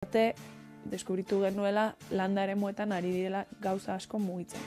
arte deskubritu genuela landa eremuetan ari direla gauza asko mugitzen.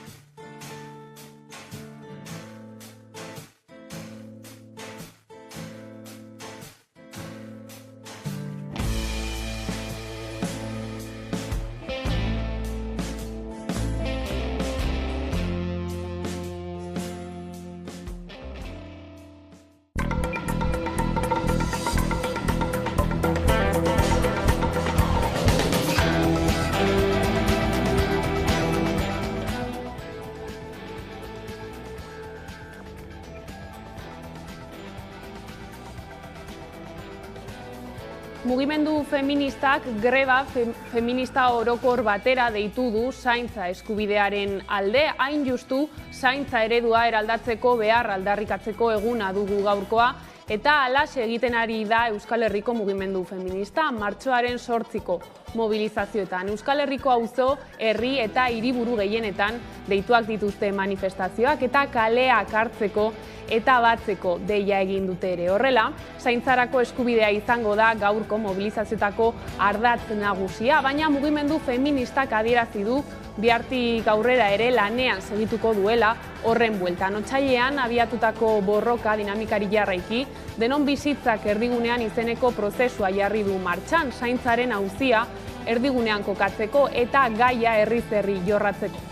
Mugimendu feministak greba feminista orokor batera deitu du zaintza eskubidearen alde, hain justu zaintza eredua eraldatzeko behar aldarrikatzeko eguna dugu gaurkoa, eta halaxe egiten ari da Euskal Herriko mugimendu feminista martxoaren 8ko mobilizazioetan. Euskal Herriko auzo, herri eta hiriburu gehienetan deituak dituzte manifestazioak eta kaleak hartzeko eta batzeko deia egin dute ere. Horrela, zaintzarako eskubidea izango da gaurko mobilizazioetako ardatz nagusia, baina mugimendu feministak adierazi du bihartik aurrera ere lanean segituko duela horren bueltan. Otsailean abiatutako borroka dinamikari jarraiki, denon bizitzak erdigunean izeneko prozesua jarri du martxan, zaintzaren auzia erdigunean kokatzeko eta gaia herriz herri jorratzeko.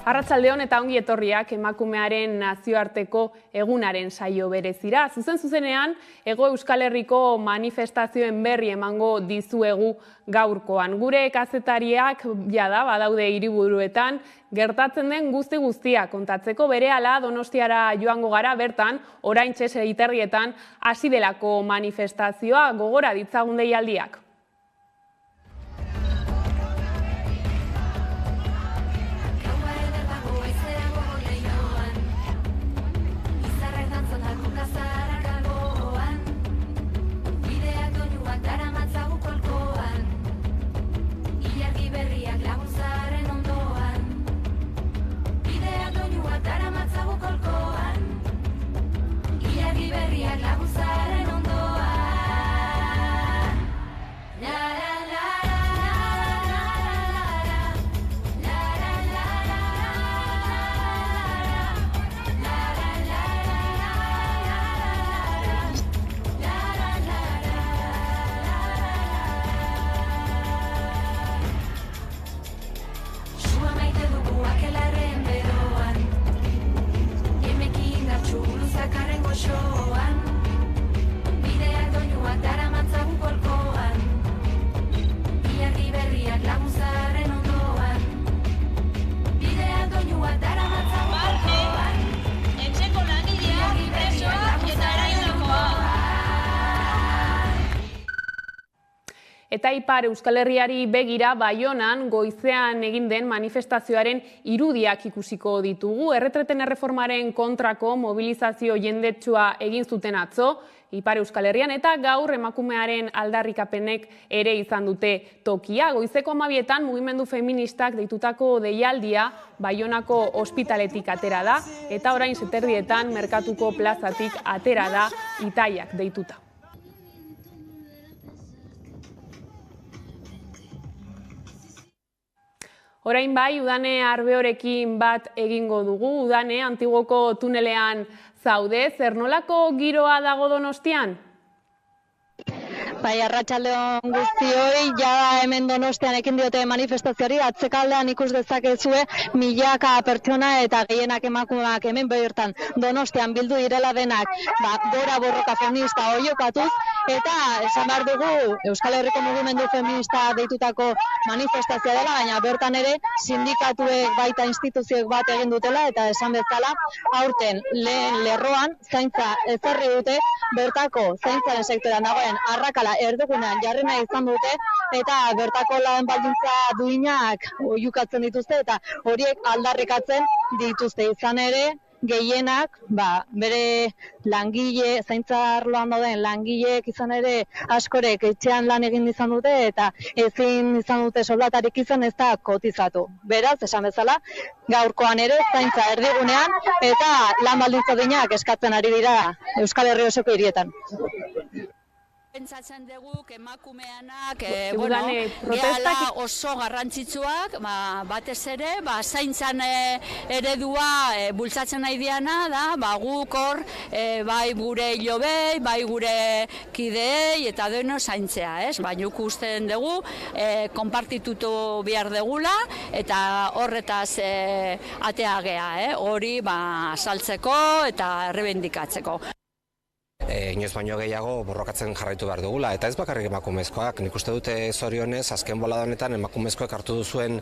Arratsaldeon eta ongi etorriak emakumearen nazioarteko egunaren saio berezira. Zuzenean, Hego Euskal Herriko manifestazioen berri emango dizuegu gaurkoan. Gure kazetariak jada badaude hiriburuetan gertatzen den guztia kontatzeko. Berehala Donostiara joango gara, bertan oraintxe 6:30 hasi delako manifestazioa. Gogora ditzagun deialdiak. Eta Ipar Euskal Herriari begira Baionan goizean egin den manifestazioaren irudiak ikusiko ditugu. Erretreten erreformaren kontrako mobilizazio jendetsua egin zuten atzo Ipar Euskal Herrian eta gaur emakumearen aldarrikapenek ere izan dute tokia. Goizeko 12etan mugimendu feministak deitutako deialdia Baionako ospitaletik atera da eta orain 7:30 Merkatuko plazatik atera da Itaiak deituta. Orain bai, Udane Arbeorekin bat egingo dugu. Udane, Antiguoko tunelean zaude, zer nolako giroa dago Donostian? Bai, arratsaldeon guztioi, jada hemen Donostian ekin diote manifestazioari, atzekaldean ikus dezakezue milaka pertsona eta gehienak emakumeak hemen bertan Donostian bildu direla denak, gora borroka feminista oiokatuz, eta esan behar dugu Euskal Herriko mugimendu feminista deitutako manifestazioa dela, baina bertan ere sindikatuek baita instituzioek bat egin dutela, eta esan bezala aurten lehen lerroan zaintza ezarri dute, bertako zaintzaren sektorean dagoen arrakala erdigunean jarri nahi izan dute, eta bertako lan baldintza duinak oihukatzen dituzte, eta horiek aldarrikatzen dituzte. Izan ere, gehienak, bere langile, zaintza arloan dauden langileek izan ere askorek etxean lan egin izan dute eta ezin izan dute soldatarik izan ez da kotizatu. Beraz, esan bezala, gaurkoan ere zaintza erdigunean eta lan baldintza duinak eskatzen ari dira Euskal Herri osoko hirietan. Pentsatzen dugu emakumeanak protestak oso garrantzitsuak, batez ere, zaintzan eredua bultzatzen nahi diana da, guk hor, bai gure hilobei, bai gure kideei eta deno zaintzea, ez? Baina usten dugu, konpartitutu behar degula eta horretaz atea gea, hori saltzeko eta errebendikatzeko. Inoiz baino gehiago borrokatzen jarraitu behar dugula, eta ez bakarrik emakumezkoak. Nik uste dute zorionez, azken bolada honetan emakumezkoek hartu duzuen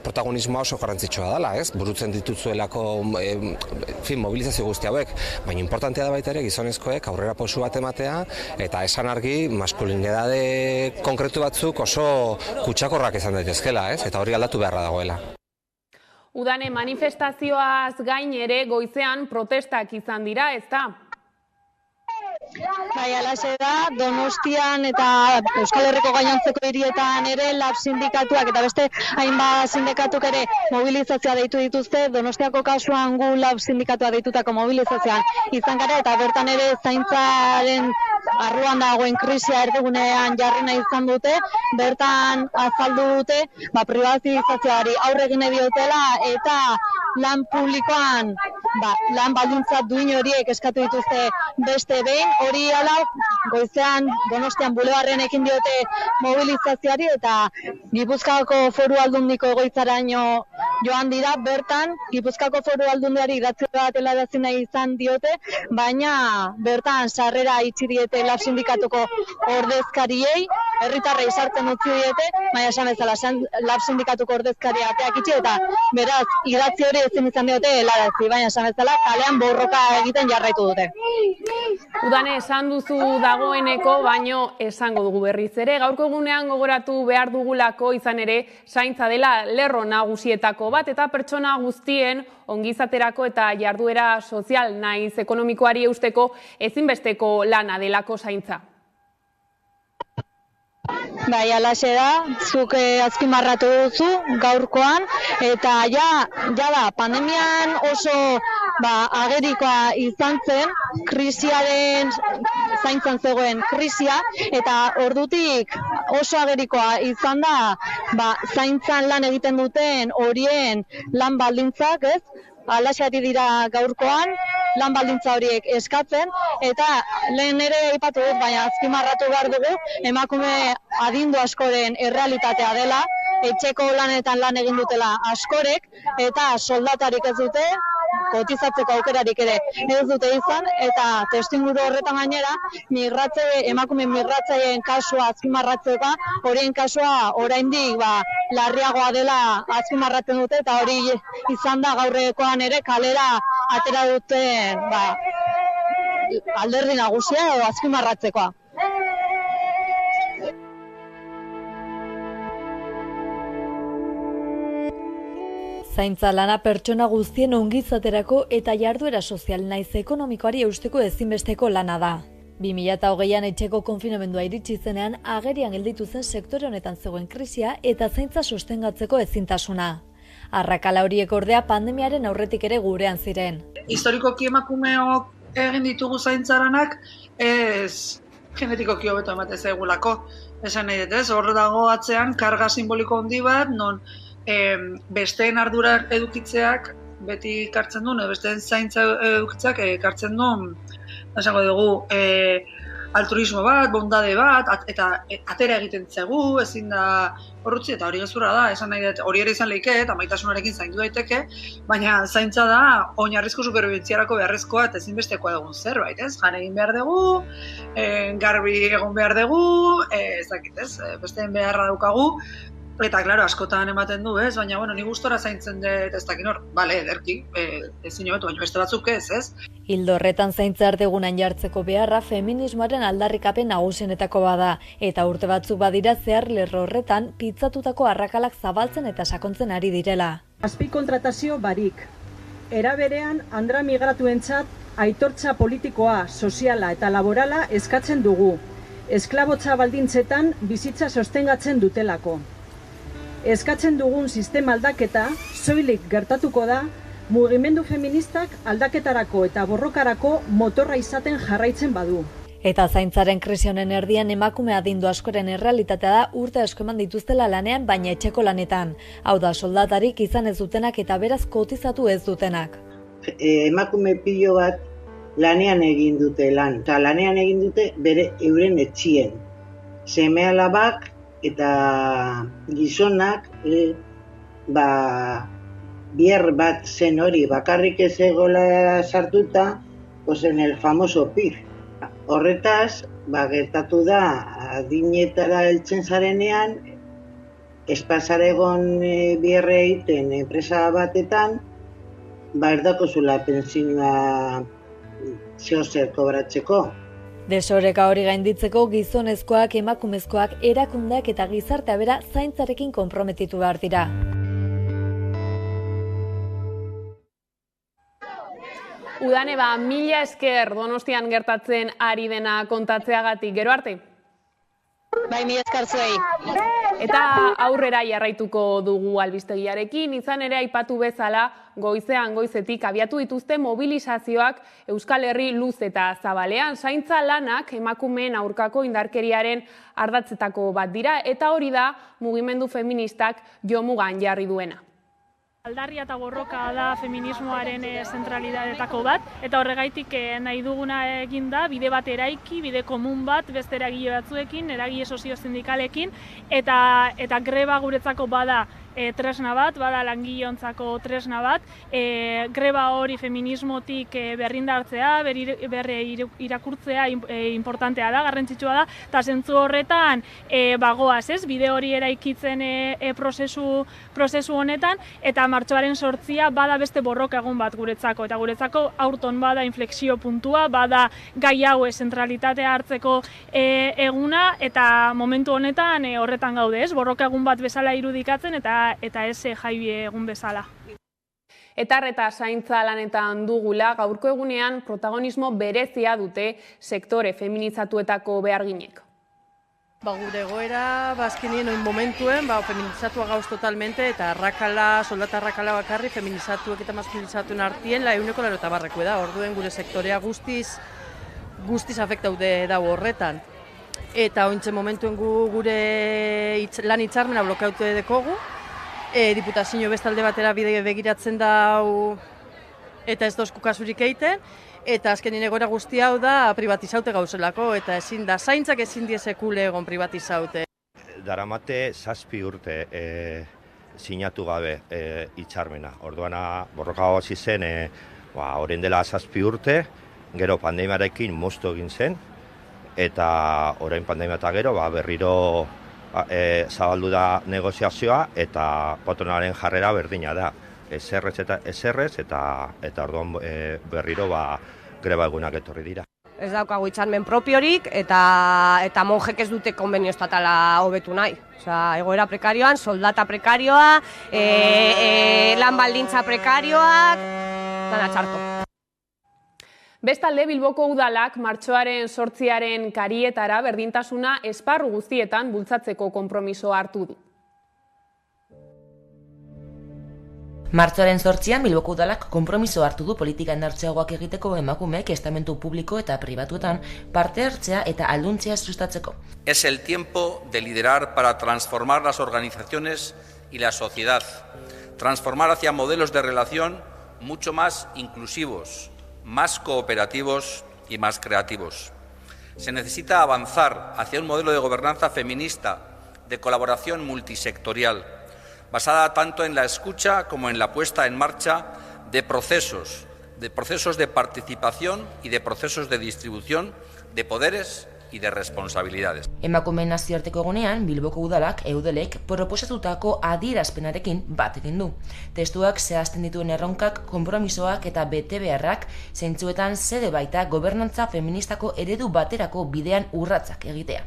protagonismoa oso garrantzitsua dela, ez? Burutzen dituzuelako mobilizazio guzti hauek, baina importantea da baita ere gizonezkoek aurrera pausu bat ematea, eta esan argi maskulinidade konkretu batzuk oso kutsakorrak izan daitezkela, ez? Eta hori aldatu beharra dagoela. Udane, manifestazioaz gain ere goizean protestak izan dira, ez da? Bai, alaxe da, Donostian eta Euskal Herriko gainontzeko hirietan ere LAB sindikatuak eta beste hainbat sindikatuk ere mobilizazioa deitu dituzte. Donostiako kasuan gu LAB sindikatua deitutako mobilizazioan izan gara eta bertan ere zaintzaren arruan dagoen krisia erdigunean jarri nahi izan dute. Bertan azaldu dute pribatizazioari aurre egin nahi diotela eta lan publikoan lan baldintza duin horiek eskatu dituzte beste behin. Hori ala, goizean Donostian bulebarren ekin diote mobilizazioari eta Gipuzkoako Foru Aldundiko egoitzaraino joan dira. Bertan, Gipuzkoako Foru Aldundiari idatzi bat helarazi nahi izan diote, baina bertan sarrera itxi diete LAB sindikatuko ordezkariei, herritarrei sartzen utzi diete, baina esan bezala LAB sindikatuko ordezkaria ateak itxi eta beraz idatzi hori ezin izan diote helarazi, baina esan bezala kalean borroka egiten jarraitu dute. Udane, esan duzu dagoeneko, baino esango dugu berriz ere. Gaurko egunean gogoratu behar dugulako izan ere zaintza dela lerro nagusietako bat eta pertsona guztien ongizaterako eta jarduera sozial naiz ekonomikoari eusteko ezinbesteko lana delako zaintza. Bai, alaxe da, zuk azpimarratu duzu gaurkoan, eta da, pandemian oso agerikoa izan zen, krisiaren zaintzan zegoen krisia, eta ordutik oso agerikoa izan da, zaintzan lan egiten duten horien lan baldintzak, ez? Alaxe ari dira gaurkoan, lan baldintza horiek eskatzen, eta lehen ere aipatu dut, baina azpimarratu behar dugu, emakume adindu askoren errealitatea dela, etxeko lanetan lan egin dutela askorek, eta soldatarik ez dute, kotizatzeko aukerarik ere ez dute izan, eta testuinguru horretan gainera, emakume migratzaileen kasua azpimarratzeko, horien kasua oraindik larriagoa dela azpimarratzen dute, eta hori izan da gaurrekoan ere kalera atera duten alderdi nagusia edo azpimarratzekoa. Zaintza lana pertsona guztien ongizaterako eta jarduera sozial naiz ekonomikoari eusteko ezinbesteko lana da. 2020an etxeko konfinamendua iritsi zenean agerian gelditu zen sektore honetan zegoen krisia eta zaintza sostengatzeko ezintasuna. Arrakala horiek ordea pandemiaren aurretik ere gurean ziren. Historikoki emakumeok egin ditugu zaintzaranak ez genetikoki hobeto ematen zaigulako. Esan nahi dut, ez? Hor dago atzean karga simboliko handi bat, non besteen ardurak edukitzeak beti kartzen duen, besteen zaintza edukitzeak kartzen duen, esango dugu, altruismo bat, bondade bat, eta atera egiten zegu, ezin da horrutzi, eta hori gezurra da, esan nahi dut, hori ere izan lehike, eta maitasunarekin zaindu daiteke, baina zaintza da, oinarrizko superbibentziarako beharrezkoa eta ezinbestekoa dugun zerbait, ez? Jan egin behar dugu, garbi egon behar dugu, besteen beharra daukagu, eta, klaro, askotan ematen du, ez? Baina, ni gustora zaintzen dut ez dakin hor, bale, ederki, ezin hobetu, baina beste batzuk ez? Hildo horretan zaintza erdegunan jartzeko beharra feminismoaren aldarrikapen nagusienetako bada, eta urte batzuk badira zehar lerro horretan pitzatutako arrakalak zabaltzen eta sakontzen ari direla. Azpikontratazio barik, era berean andra migratuentzat aitortza politikoa, soziala eta laborala eskatzen dugu, esklabotza baldintzetan bizitza sostengatzen dutelako. Eskatzen dugun sistema aldaketa soilik gertatuko da mugimendu feministak aldaketarako eta borrokarako motorra izaten jarraitzen badu. Eta zaintzaren krisi honen erdian emakume adindu askoren errealitatea da urte asko eman dituztela lanean baina etxeko lanetan. Hau da soldatarik izan ez dutenak eta beraz kotizatu ez dutenak. Emakume pilo bat lanean egin dute lan. Eta lanean egin dute bere euren etxien. Seme-alabak eta gizonak bier bat zen hori bakarrik ez egola sartuta, pues en el famoso PIF. Horretaz, gertatu da, adinetara heltzen zarenean, espazaregon bierre egiten enpresa batetan, erdako zula pensioa zehozer kobratzeko. Desoreka hori gainditzeko gizonezkoak, emakumezkoak, erakundeak eta gizartea bera zaintzarekin konprometitu behar dira. Udane, mila esker Donostian gertatzen ari dena kontatzeagatik, gero arte? Bai, mila esker zuei. Eta aurrera jarraituko dugu albistegiarekin, izan ere aipatu bezala goizean goizetik abiatu dituzte mobilizazioak Euskal Herri luz eta zabalean. Zaintza lanak emakumeen aurkako indarkeriaren ardatzetako bat dira, eta hori da mugimendu feministak jomugan jarri duena. Aldarria eta borroka da feminismoaren zentralidadetako bat, eta horregaitik nahi duguna egin da bide bat eraiki, bide komun bat, beste eragile batzuekin, eragile sozio-sindikalekin, eta greba guretzako bada tresna bat, bada langileontzako tresna bat, greba hori feminismotik berrindartzea, berre irakurtzea importantea da, garrantzitsua da, eta zentzu horretan bagoaz, bide hori eraikitzen prozesu honetan, eta martxoaren 8 bada beste borroka egun bat guretzako, eta guretzako aurton bada inflexio puntua, bada gai hau zentralitatea hartzeko eguna, eta momentu honetan horretan gaude, borroka egun bat bezala irudikatzen, eta ez jai egun bezala. Etarreta zaintza lanetan dugula, gaurko egunean protagonismo berezia dute sektore feminizatuetako beharginek. Gure egoera, azkenien oin momentuen, feminizatua gauz totalmente, eta soldata arrakala bakarri, feminizatuek eta maskulinizatuen artien, 180% da, orduen gure sektorea guztiz afektaude dago horretan. Eta ointzen momentuen gure lan hitzarmena blokautu dekogu, diputazio bestalde batera bide begiratzen dau eta ez dozku kasurik egiten, eta azkenin egoera guzti hau da privatizaute gauzelako, eta ezin da, zaintzak ezin diezekule egon privatizaute. Daramate 7 urte sinatu gabe hitzarmena. Orduana borroka hasi zen, orain dela 7 urte, gero pandemiarekin moztu egin zen, eta orain pandemia eta gero berriro zabaldu da negoziazioa eta patronalen jarrera berdina da. Eserrez eta orduan berriro greba egunak etorri dira. Ez daukagu hitzarmen propiorik eta monjek ez dute konbenio estatala hobetu nahi. Egoera prekarioan, soldata prekarioa, lan baldintza prekarioak, dana txarto. Bestalde, Bilboko udalak martxoaren 8 karietara berdintasuna esparru guztietan bultzatzeko konpromisoa hartu du. Martxoaren 8 Bilboko udalak konpromiso hartu du politika indartzeagoak egiteko emakumeek estamentu publiko eta pribatuetan parte hartzea eta alduntzea sustatzeko. Es el tiempo de liderar para transformar las organizaciones y la sociedad, transformar hacia modelos de relación mucho más inclusivos, más cooperativos y más creativos. Se necesita avanzar hacia un modelo de gobernanza feminista, de colaboración multisectorial, basada tanto en la escucha como en la puesta en marcha de procesos de participación y de procesos de distribución de poderes y de responsabilidades. Emakumeen nazioarteko egunean, Bilboko udalak, Eudelek, proposatutako adierazpenarekin bat egin du. Testuak zehazten dituen erronkak, konpromisoak eta betebeharrak zeintzuetan xede baita gobernantza feministako eredu baterako bidean urratsak egitea.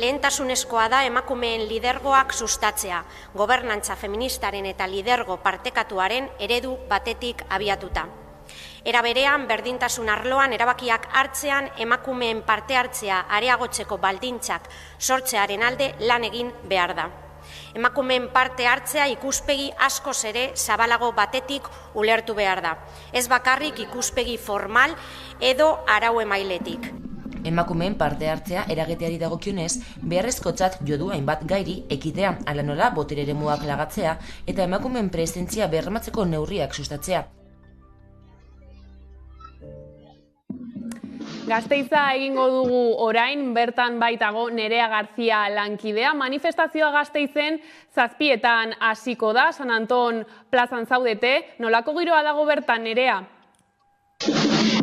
Lehentasunezkoa da emakumeen lidergoak sustatzea, gobernantza feministaren eta lidergo partekatuaren eredu batetik abiatuta. Era berean, berdintasun arloan erabakiak hartzean emakumeen parte hartzea areagotzeko baldintzak sortzearen alde lan egin behar da. Emakumeen parte hartzea ikuspegi askoz ere zabalago batetik ulertu behar da. Ez bakarrik ikuspegi formal edo arau emailetik. Emakumeen parte hartzea erageteari dagokionez, beharrezkotzat jo du hainbat gairi ekitea, hala nola botere eremuak lagatzea eta emakumeen presentzia bermatzeko neurriak sustatzea. Gasteiza egingo dugu orain, bertan baitago Nerea Garzia lankidea. Manifestazioa Gasteizen 7:00 hasiko da, San Anton plazan zaudete. Nolako giroa dago bertan, Nerea?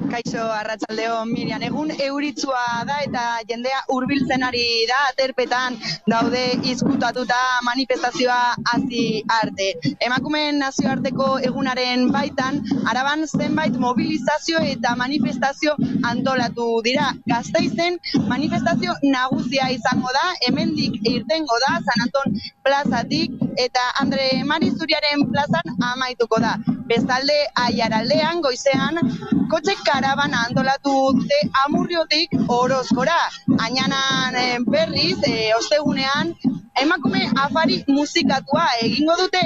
Kaixo, arratsaldeo, Miriam. Egun euritsua da eta jendea hurbiltzen ari da, aterpetan daude izkutatuta manifestazioa hasi arte. Emakumeen nazioarteko egunaren baitan, Araban zenbait mobilizazio eta manifestazio antolatu dira. Gasteizen manifestazio nagusia izango da, hemendik irtengo da, San Anton plazatik eta Andre Mari Zuriaren plazan amaituko da. Bestalde, Aiaraldean, goizean, kotxe karabana antolatu dute Amurriotik Orozkora. Ainanan berriz, ostegunean, emakume afari musikatua egingo dute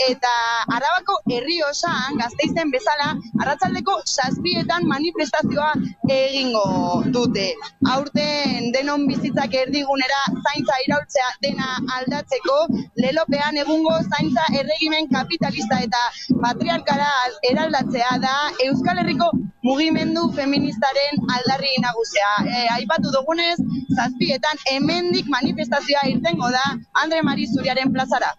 eta Arabako Errioxan, Gasteizen bezala, arratsaldeko 7:00 manifestazioa egingo dute. Aurten denon bizitzak erdigunera zaintza iraultzea dena aldatzeko, lelopean egungo zaintza erregimen kapitalista eta patriarkala eraldatzea da Euskal Herriko mugimendu feministaren aldarri nagusia. Aipatu dugunez, 7:00 hemendik manifestazioa irtengo da Andre Mari Zuriaren plazara.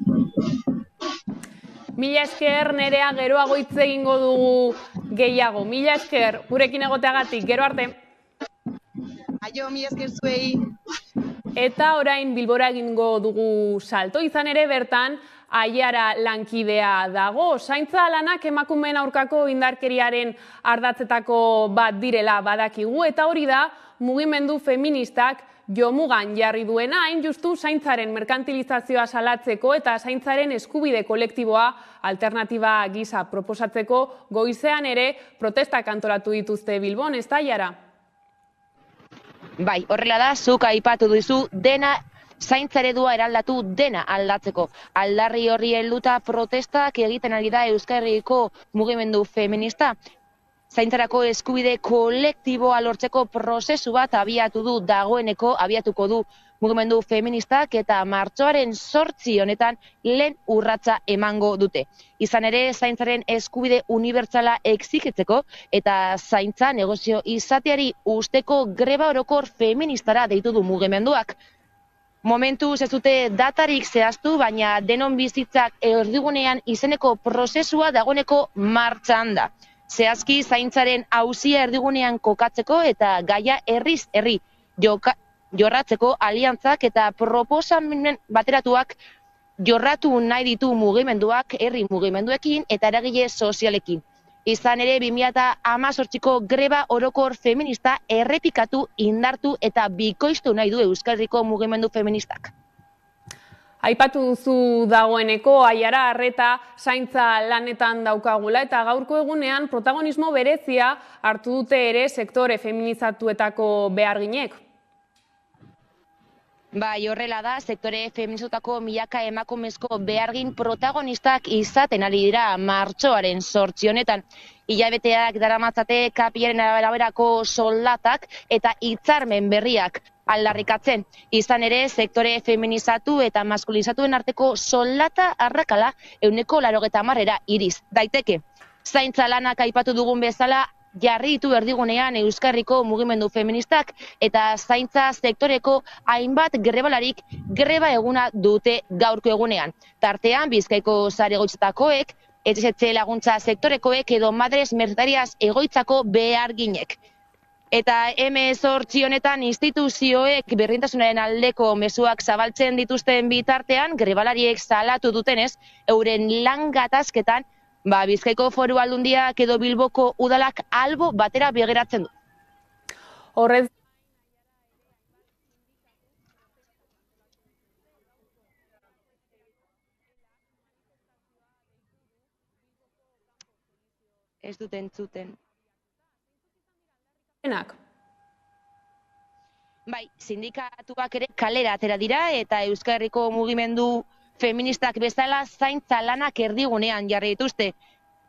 Mila esker, Nerea, geroago hitz egingo dugu gehiago. Mila esker, gurekin egoteagatik, gero arte. Aio, mila esker zuei. Eta orain Bilbora egingo dugu salto, izan ere bertan Aiara lankidea dago. Zaintza lanak emakumeen aurkako indarkeriaren ardatzetako bat direla badakigu, eta hori da mugimendu feministak jomugan jarri duena, hain justu zaintzaren merkantilizazioa salatzeko eta zaintzaren eskubide kolektiboa alternatiba gisa proposatzeko goizean ere protestak antolatu dituzte Bilbon, ez da, Aiara? Bai, horrela da, zuk aipatu duzu dena zaintza eredua eraldatu dena aldatzeko. Aldarri horri helduta protestak egiten ari da Euskal Herriko mugimendu feminista. Zaintzarako eskubide kolektiboa lortzeko prozesu bat abiatuko du mugimendu feministak eta martxoaren 8 honetan lehen urratsa emango dute. Izan ere, zaintzaren eskubide unibertsala exigitzeko eta zaintza negozio izateari usteko greba orokor feministara deitu du mugimenduak. Momentuz ez dute datarik zehaztu, baina denon bizitzak erdigunean izeneko prozesua dagoeneko martxan da. Zehazki zaintzaren auzia erdigunean kokatzeko eta gaia herriz herri jorratzeko aliantzak eta proposamen bateratuak jorratu nahi ditu mugimenduak herri mugimenduekin eta eragile sozialekin. Izan ere 2018ko greba orokor feminista errepikatu, indartu eta bikoiztu nahi du Euskal Herriko mugimendu feministak. Aipatu duzu dagoeneko, Aiara, arreta zaintza lanetan daukagula eta gaurko egunean protagonismo berezia hartu dute ere sektore feminizatuetako beharginek. Bai, horrela da, sektore feministetako milaka emakumezko behargin protagonistak izaten ari dira martxoaren 8 honetan. Hilabeteak daramatzate kapiaren araberako soldatak eta hitzarmen berriak aldarrikatzen. Izan ere, sektore feminizatu eta maskulinizatuen arteko soldata arrakala 80%era iriz daiteke. Zaintza lanak aipatu dugun bezala, jarri ditu erdigunean Euskal Herriko mugimendu feministak eta zaintza sektoreko hainbat grebalarik greba eguna dute gaurko egunean. Tartean, Bizkaiko sare egoitzetakoek, etxe laguntza sektorekoek edo Madres Mercetarias egoitzako beharginek. Eta M8 honetan instituzioek berdintasunaren aldeko mezuak zabaltzen dituzten bitartean, grebalariek salatu dutenez, euren lan gatazketan, Bizkaiko Foru Aldundiak edo Bilboko udalak albo batera begiratzen du. Horrez ez dut entzuten. Bai, sindikatuak ere kalera atera dira eta Euskal Herriko mugimendu feministak bezala zaintza lanak erdigunean jarri dituzte.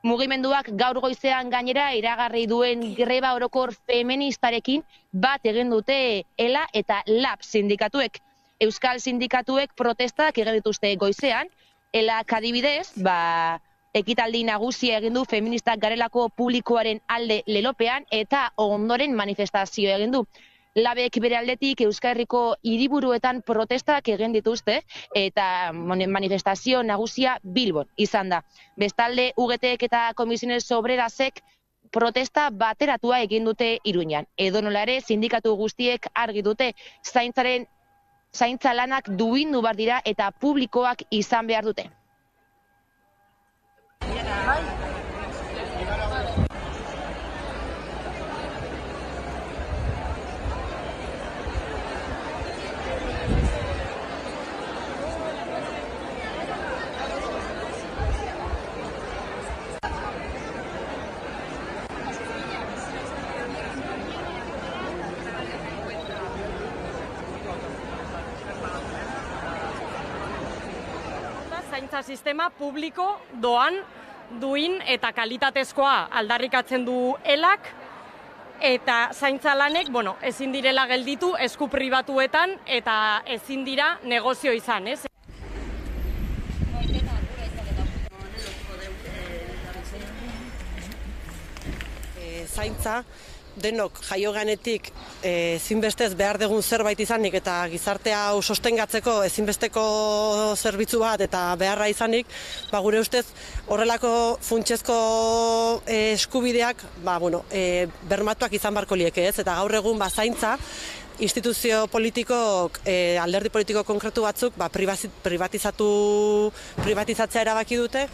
Mugimenduak gaur goizean gainera iragarri duen greba orokor feministarekin bat egin dute ELA eta LAB sindikatuek. Euskal sindikatuek protestak egin dituzte goizean, ELA adibidez, ekitaldi nagusia egin du feministak garelako publikoaren alde lelopean eta ondoren manifestazio egin du. Labek bere aldetik Euskal Herriko hiriburuetan protestak egin dituzte eta manifestazio nagusia Bilbon izan da. Bestalde, UGTek eta Komisiones Obrerasek protesta bateratua egin dute Iruñan. Edonola ere, sindikatu guztiek argi dute zaintza lanak duindu behar dira eta publikoak izan behar dute. Zaintza sistema publiko, doan, duin eta kalitatezkoa aldarrikatzen du ELAK, eta zaintza lanek, ezin direla gelditu esku pribatuetan eta ezin dira negozio izan, ez? Zaintza denok jaioganetik ezinbestez behar dugun zerbait izanik eta gizarte hau sostengatzeko ezinbesteko zerbitzu bat eta beharra izanik, gure ustez horrelako funtsezko eskubideak bermatuak izan barko lieke, ez? Eta gaur egun zaintza instituzio politikok, alderdi politiko konkretu batzuk privatizatzea erabaki dute.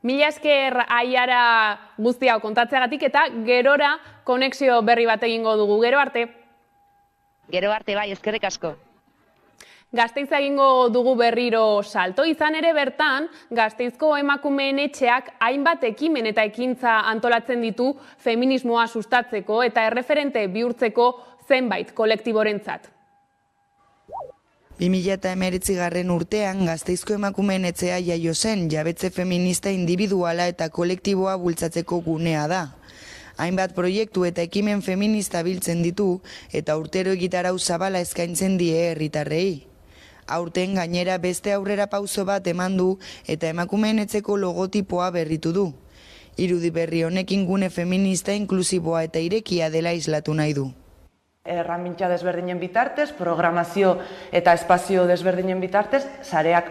Mila esker Aiara guzti hau kontatzeagatik eta gerora konexio berri bat egingo dugu. Gero arte. Gero arte, bai, eskerrik asko. Gasteiz egingo dugu berriro salto, izan ere bertan, Gasteizko emakumeen etxeak hainbat ekimen eta ekintza antolatzen ditu feminismoa sustatzeko eta erreferente bihurtzeko zenbait kolektiborentzat. 2019 urtean Gasteizko emakumeen etxea jaio zen jabetze feminista individuala eta kolektiboa bultzatzeko gunea da. Hainbat proiektu eta ekimen feminista biltzen ditu eta urtero egitarau zabala eskaintzen die herritarrei. Aurten gainera beste aurrera pauso bat eman du eta emakumeen etxeko logotipoa berritu du. Irudi berri honekin gune feminista inklusiboa eta irekia dela islatu nahi du. Erramintza desberdinen bitartez, programazio eta espazio desberdinen bitartez, sareak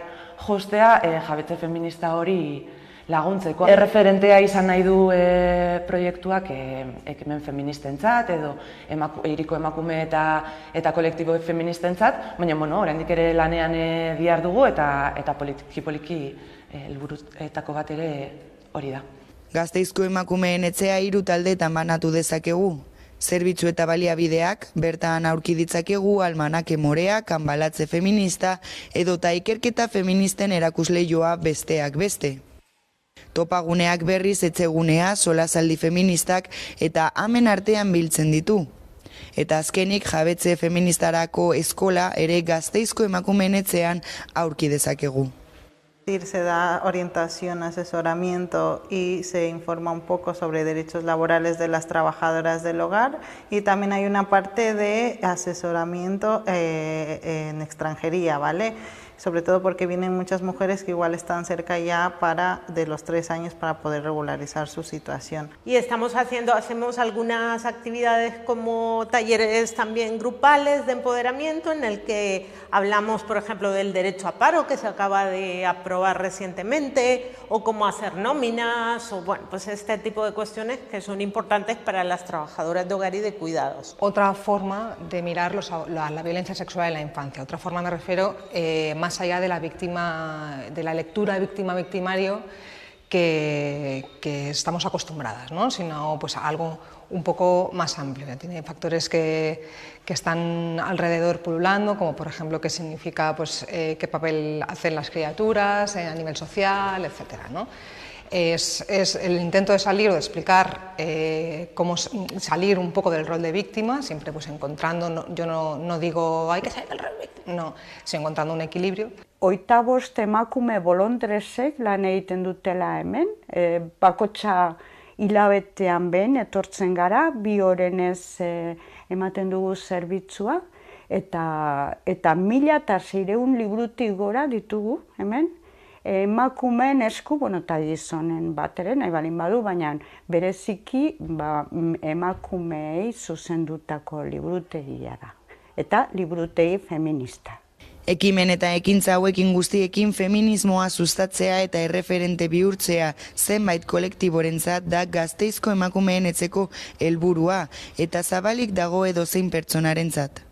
jostea jabetze feminista hori laguntzeko. Erreferentea izan nahi du proiektuak ekimen feministentzat edo hiriko emakume eta kolektibo feministentzat, baina oraindik ere lanean bihar dugu eta poliki helburuetako bat ere hori da. Gasteizko emakumeen etxea 3 taldetan banatu dezakegu. Zerbitzu eta baliabideak, bertan aurki ditzakegu almanake morea, kanbalatze feminista edota ikerketa feministen erakusleioa besteak beste. Topaguneak berriz etxegunea, solasaldi feministak eta amen artean biltzen ditu. Eta azkenik jabetze feministarako eskola ere Gasteizko emakumeen etxean aurki dezakegu. Se da orientación, asesoramiento y se informa un poco sobre derechos laborales de las trabajadoras del hogar y también hay una parte de asesoramiento en extranjería, ¿vale? sobre todo porque vienen muchas mujeres que igual están cerca ya de los 3 años para poder regularizar su situación. Y hacemos algunas actividades como talleres también grupales de empoderamiento en el que hablamos, por ejemplo, del derecho a paro que se acaba de aprobar recientemente, o cómo hacer nóminas, o bueno, pues este tipo de cuestiones que son importantes para las trabajadoras de hogar y de cuidados. Otra forma de mirar la violencia sexual en la infancia, otra forma me refiero más allá de la lectura de víctima-victimario que estamos acostumbradas, ¿no? Sino pues a algo un poco más amplio. Tiene factores que están alrededor pululando, como por ejemplo qué significa, pues, qué papel hacen las criaturas a nivel social, etcétera, ¿no? Es el intento de salir o de explicar cómo salir un poco del rol de víctima, siempre pues encontrando, yo no digo hay que salir del rol de víctima, no, sino encontrando un equilibrio. 25 emakume bolondresek lan egiten dutela hemen, bakotxa hilabetean behin etortzen gara, 2 orenez ematen dugu zerbitzua, eta 1600 liburutik gora ditugu hemen, emakumeen esku, eta gizonen bat ere, nahi balin badu, baina bereziki emakumeei zuzendutako liburutegia da, eta liburutegi feminista. Ekimen eta ekintza hauekin guztiekin feminismoa sustatzea eta erreferente bihurtzea zenbait kolektiborentzat da Gasteizko emakumeen etxeko helburua eta zabalik dago edozein pertsonarentzat.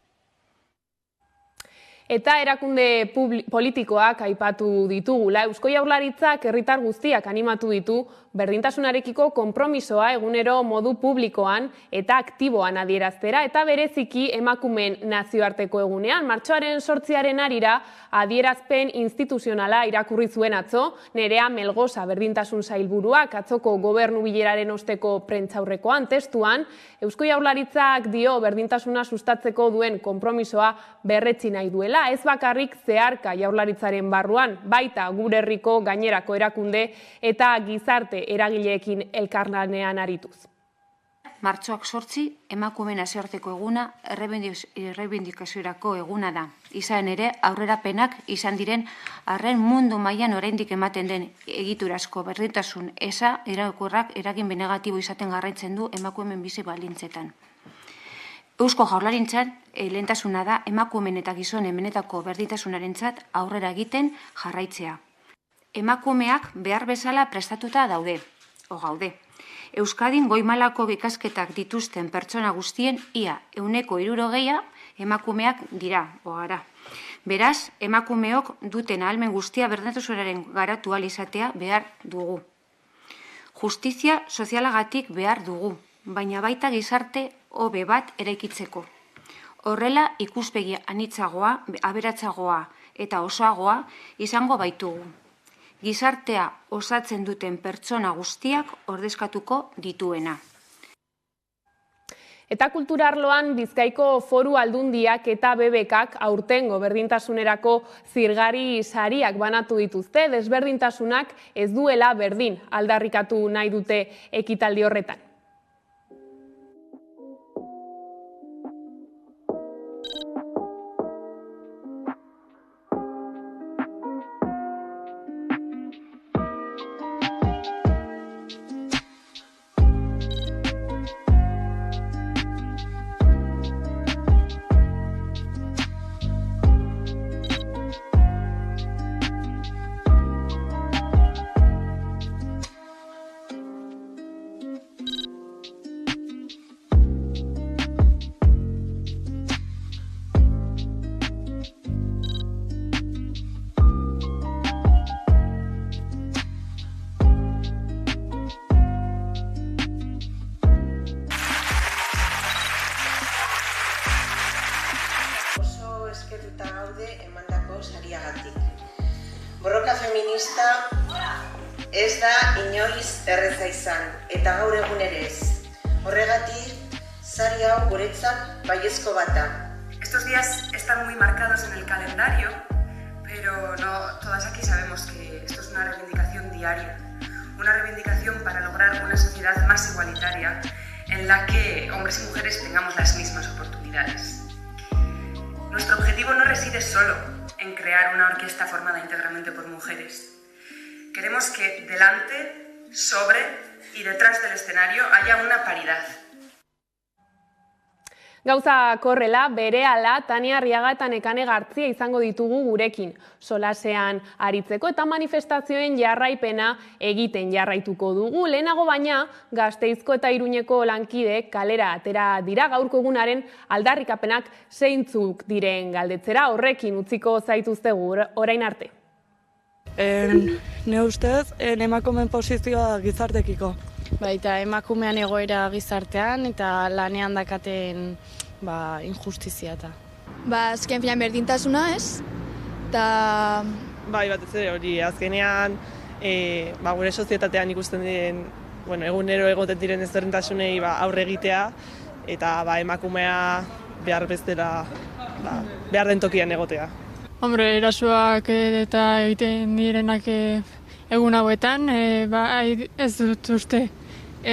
Eta erakunde politikoak aipatu ditugula, Eusko Jaurlaritzak herritar guztiak animatu ditu berdintasunarekiko konpromisoa egunero modu publikoan eta aktiboan adieraztera eta bereziki emakumeen nazioarteko egunean. Martxoaren 8 arira adierazpen instituzionala irakurri zuen atzo, Nerea Melgosa berdintasun sailburuak atzoko gobernu bileraren osteko prentsaurrekoan testuan, Eusko Jaurlaritzak dio berdintasuna sustatzeko duen konpromisoa berretsi nahi duela, ez bakarrik zeharka Jaurlaritzaren barruan, baita gure herriko gainerako erakunde eta gizarte eragileekin elkarlanean arituz. Martxoak 8 emakume nazioarteko eguna errebindikaziorako eguna da. Izan ere, aurrerapenak izan diren arren mundu mailan oraindik ematen den egiturazko berdintasun eza irakurrak eragin negatibo izaten jarraitzen du emakumeen bizi baldintzetan. Eusko Jaurlaritzan lehentasuna da emakumeen eta gizonen benetako berdintasunarentzat aurrera egiten jarraitzea. Emakumeak behar bezala prestatuta daude, gaude. Euskadin goi-mailako ikasketak dituzten pertsona guztien ia 60% emakumeak dira, gara. Beraz, emakumeok duten ahalmen guztia berdintasunaren garatu ahal izatea behar dugu. Justizia sozialagatik behar dugu, baina baita gizarte hobe bat eraikitzeko. Horrela ikuspegi anitzagoa, aberatsagoa eta osoagoa izango baitugu. Gizartea osatzen duten pertsona guztiak ordezkatuko dituena. Eta kulturarloan Bizkaiko Foru Aldundiak eta BBKak aurtengo berdintasunerako zirgari sariak banatu dituzte, desberdintasunak ez duela berdin aldarrikatu nahi dute ekitaldi horretan. Borroka feminista ez da inoiz erreza izan, eta gaur egun ere ez. Horregatik, sari hau guretzat baiezko bat da. Estos días están muy marcados en el calendario, pero no todas aquí sabemos que esto es una reivindicación diaria. Una reivindicación para lograr una sociedad más igualitaria en la que hombres y mujeres tengamos las mismas oportunidades. Nuestro objetivo no reside solo en crear una orquesta formada íntegramente por mujeres. Queremos que delante, sobre y detrás del escenario haya una paridad. Gauza korrela, berehala Tania Arriaga eta Nekane Gartzia izango ditugu gurekin. Solasean aritzeko eta manifestazioen jarraipena egiten jarraituko dugu. Lehenago baina, Gasteizko eta Iruñeko lankideek kalera atera dira gaurko egunaren aldarrikapenak zeintzuk diren galdetzera, horrekin utziko zaituztegu orain arte. Ne ustez, emakumeen posizioa gizartekiko. Baita emakumean egoera gizartean eta lanean dakaten injustizia eta. Azken finan berdintasuna ez, eta... Batez ere hori, azkenean gure sozietatean ikusten diren, egunero egoten diren ezberdintasunei aurre egitea, eta emakumea behar bestela, behar den tokian egotea. Hombre, erasoak eta egiten direnak egun hauetan, ez dut uste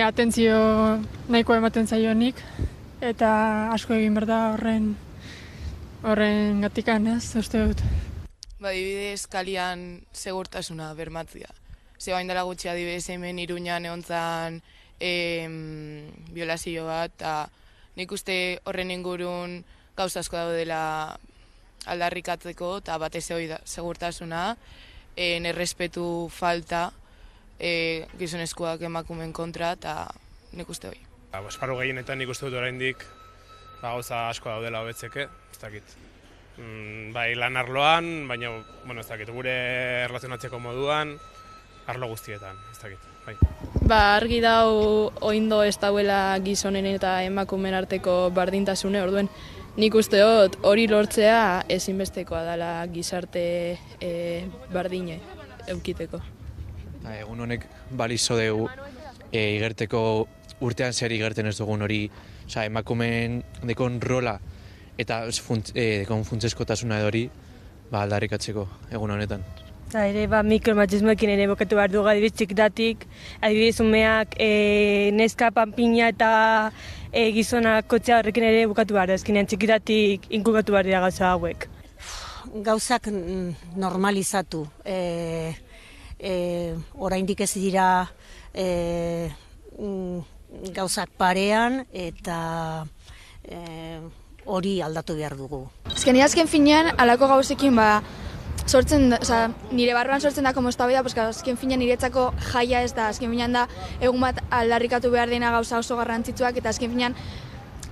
atentzio nahikoa ematen zaionik, eta asko egin behar da horren gatikan, ez uste dut. Adibidez, kalian segurtasuna bermatzea. Ze bain dela gutxi adibidez hemen Iruñan egon zan violazio bat, eta nik uste horren ingurun gauza asko daudela aldarrikatzeko, eta batez hori da segurtasuna, errespetu falta gizonezkoak emakumeen kontra, eta nik uste hori. Esparru gehienetan nik uste dut oraindik gauza asko daudela hobetzeke, ez dakit. Bai lan arloan, baina ez dakit, gure erlazionatzeko moduan, arlo guztietan, ez dakit. Argi dau oindo ez dauela gizonen eta emakumeen arteko bardintasune, orduen nik uste dut hori lortzea ezinbestekoa dela gizarte bardine eukiteko. Egun honek balizo dugu igerteko urtean zer igerten ez dugun hori, emakumeen dekon rola eta dekon funtzeskotasuna hori aldarrikatzeko egun honetan. Eta ere mikromachismoekin ere bokatu behar dugu adibidez txikitatik, adibidez umeak neska panpina eta gizonak kotxea horrekin ere bukatu behar da, ezkinean txikitatik inkubatu behar dira gauza hauek. Gauzak normalizatu, oraindik ez dira gauzak parean eta hori aldatu behar dugu. Azken finean, alako gauzekin nire barruan sortzen da como eztabaida, azken finean niretzako jaia ez da, azken finean da egun bat aldarrikatu behar dena gauza oso garrantzitsuak, eta azken finean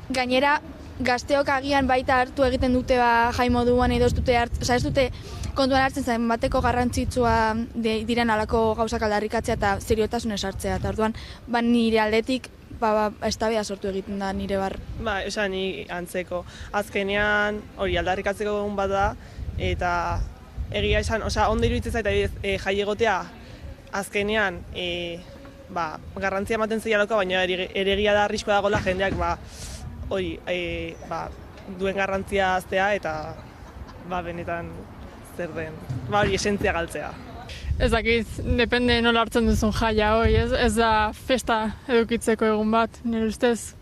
gainera gazteok agian baita hartu egiten dute jai moduan edo ez dute kontuan hartzen zen bateko garrantzitsua diren alako gauzak aldarrikatzea eta seriotasunez hartzea, eta orduan nire aldetik eztabaida sortu egiten da nire bar. Ni antzeko. Azkenean hori aldarrikatzeko egun bat da, eta egia esan, ondo iruditzen zait jai egotea azkenean garrantzia ematen zeialako, baina ere egia da arriskoa dagoela jendeak duen garrantzia aztea eta benetan zer den, hori esentzia galtzea. Ez dakit, depende nola hartzen duzun jaia hori, ez da festa edukitzeko egun bat, nire ustez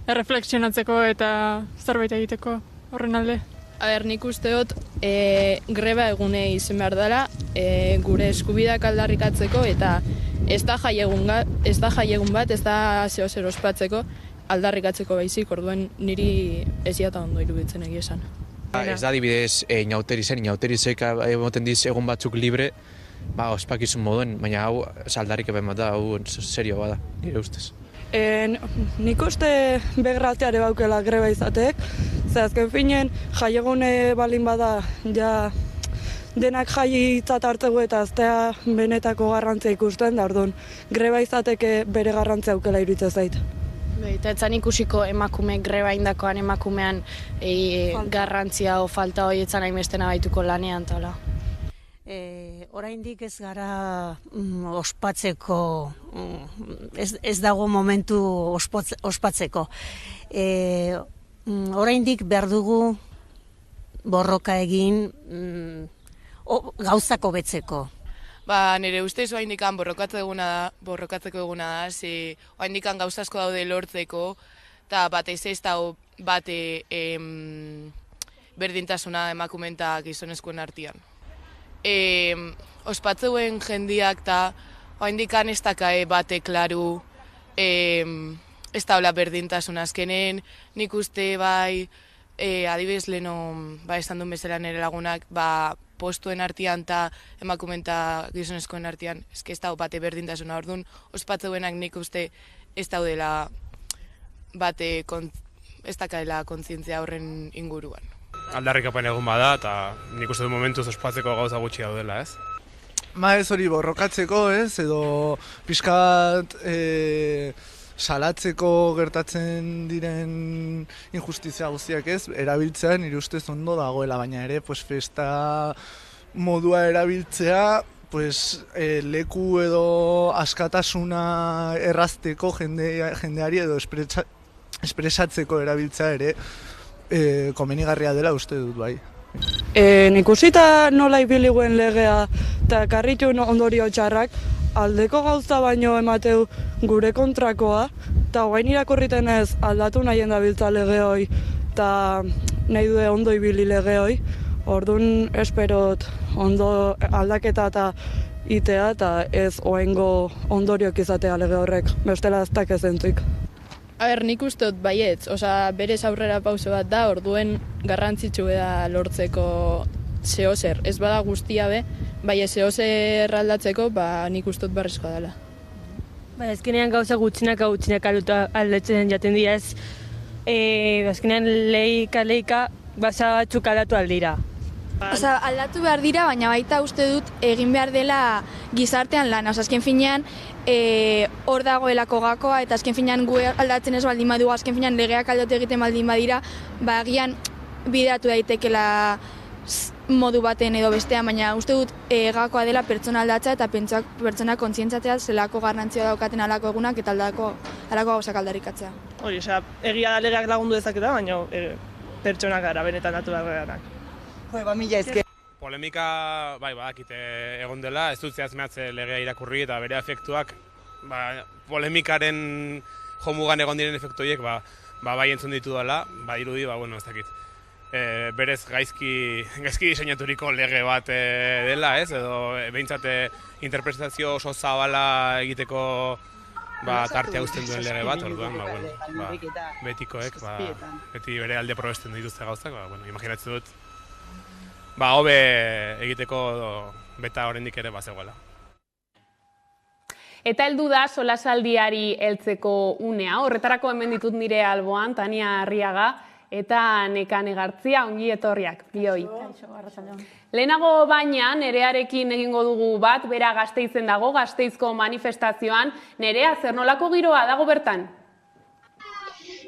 erreflexionatzeko eta zerbait egiteko horren alde. Nik uste dut greba egune izan behar dela gure eskubideak aldarrikatzeko, eta ez da jai egun bat, ez da zeo ospatzeko, aldarrikatzeko baizik, orduen niri ez jata ondo iruditzen egia esan. Ez da adibidez inauterizek emoten diz egun batzuk libre, ospakizun moduen, baina hau aldarrikapen bat da, hau serio bada, nire ustez. Nik uste begralteare baukela greba izatek, ze azken finen jaiegune balin bada denak jaitzat hartzegu eta aztea benetako garrantzia ikusten, da orduan greba izateke bere garrantzia aukela iruditzen zait. Eta etzan ikusiko emakume greba indakoan emakumean garrantzia o falta hori etzan hainbestena baituko lanean tala. Oraindik ez gara ospatzeko, ez dago momentu ospatzeko. Oraindik behar dugu borroka egin gauzako betzeko. Nire ustez oaindikan borrokatzeko eguna da, oaindikan gauza asko daude lortzeko, eta batez ez da bate berdintasuna emakume eta gizonezkoen artean. Ospatzeuen jendiak eta oraindik ez dakae bate klaru ez da hola berdintasuna azkenen, nik uste bai adibidez leheno esan duen bezala nire lagunak postuen artean eta emakume eta gizonezkoen artean ez da bate berdintasuna orduan ospatzeuenak nik uste ez daudela bate ez dakaela kontzientzia horren inguruan. Aldarrikapen egun bada eta nik uste du momentuz ospatzeko gauza gutxi daudela, ez? Ez hori borrokatzeko, ez, edo pixkat salatzeko gertatzen diren injustizia guztiak, ez, erabiltzea nire ustez ondo dagoela, baina ere, festa modua erabiltzea, leku edo askatasuna errazteko jendeari edo espresatzeko erabiltzea ere komenigarria dela uste dut bai. Ikusita nola ibiliguen legea eta karritu ondorio txarrak, aldeko gauza baino emateu gure kontrakoa, eta guain irakurriten ez aldatu nahien dabiltza lege hoi, eta nahi du ondo ibili lege hoi, orduan esperot ondo aldaketa eta itea, eta ez oengo ondoriok izatea lege horrek, bestela ez dakez entzuik. Nik uste dut baietz, berez aurrera pauso bat da, orduen garrantzitsu da lortzeko zehozer. Ez bada guztia be, bai zehozer aldatzeko, nik uste dut barrizkoa dela. Azkenean gauza gutxinaka aldatzen jaten dira ez, azkenean leika basa batzuk aldatu aldira. Aldatu behar dira, baina baita uste dut egin behar dela gizartean lan. Azken finean hor dagoelako gakoa eta azken finean gu aldatzen ez baldin badugu, azken finean legeak aldatu egiten baldin badira, agian bideratu daitekela modu baten edo bestean, baina uste dut gakoa dela pertsona aldatza eta pertsona kontzientzatzea zelako garrantzia daukaten alako egunak eta alako gauzak aldarrikatzea. Hori, egia da legeak lagundu dezaketa, baina pertsonak gara, benetan datu behar. Polemika, badakite egon dela, ez dut zehazmeatze legea irakurri eta bere efektuak, polemikaren jomugan egon diren efektuiek, bai entzun ditu dela, irudi, ez dakit. Berez gaizki diseinaturiko lege bat dela, ez, edo behintzat interpretazio oso zabala egiteko tartea uzten duen lege bat, orduan, betikoek, beti bere alde probesten dituzte gauzak, imaginatzen dut, hobe egiteko beta oraindik ere bazegoela. Eta heldu da solasaldiari heltzeko unea. Horretarako hemen ditut nire alboan, Tania Arriaga eta Nekane Gartzia, ongi etorriak, bioi. Lehenago baina, Nerearekin egingo dugu bat, bera Gasteizen dago, Gasteizko manifestazioan. Nerea, zer nolako giroa dago bertan?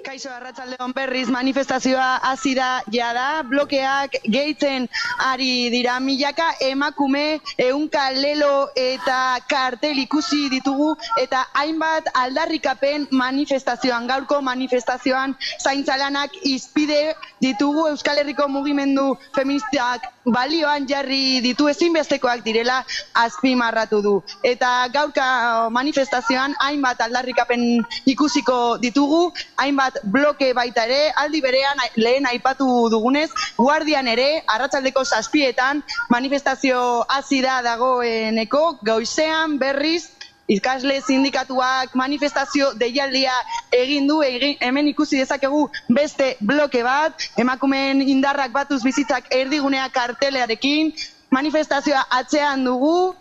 Kaixo, arratsaldeon berriz manifestazioa hasi da jada, blokeak gehitzen ari dira milaka emakume, ehunka lelo eta kartel ikusi ditugu eta hainbat aldarrikapen manifestazioan, gaurko manifestazioan zaintza lanak hizpide ditugu Euskal Herriko mugimendu feministak balioan jarri ditu ezinbestekoak direla azpimarratu du. Eta gaurka manifestazioan hainbat aldarrikapen ikusiko ditugu, hainbat bloke baita ere, aldi berean lehen aipatu dugunez, guardian ere, arratsaldeko 7etan manifestazio hasi da dagoeneko, goizean berriz, ikasle sindikatuak manifestazio deialdia egin du, hemen ikusi dezakegu beste bloke bat, emakumeen indarrak batuz bizitzak erdigunea kartelearekin, manifestazioa atzean dugu,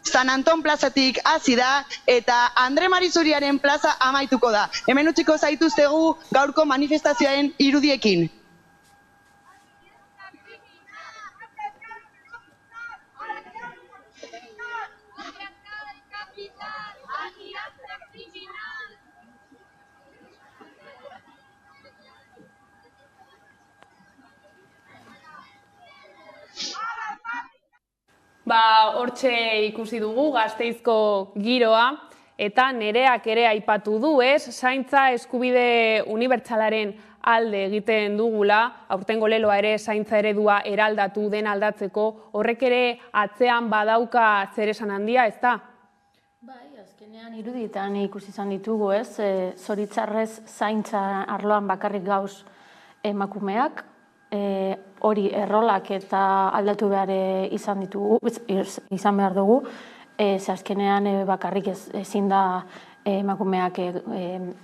San Anton plazatik hasi da eta Andre Marizuriaren plaza amaituko da. Hemen utziko zaituztegu gaurko manifestazioaren irudiekin. Hortxe ikusi dugu Gasteizko giroa eta Nereak ere aipatu du, ez? Zaintza eskubide unibertsalaren alde egiten dugula, aurtengo leloa ere zaintza eredua eraldatu den aldatzeko, horrek ere atzean badauka zer esan handia, ez da? Azkenean iruditan ikusi izan ditugu, ez? Zoritzarrez zaintza arloan bakarrik gauz emakumeak, hori errolak eta aldatu behar izan behar dugu, ze azkenean bakarrik ezin da emakumeak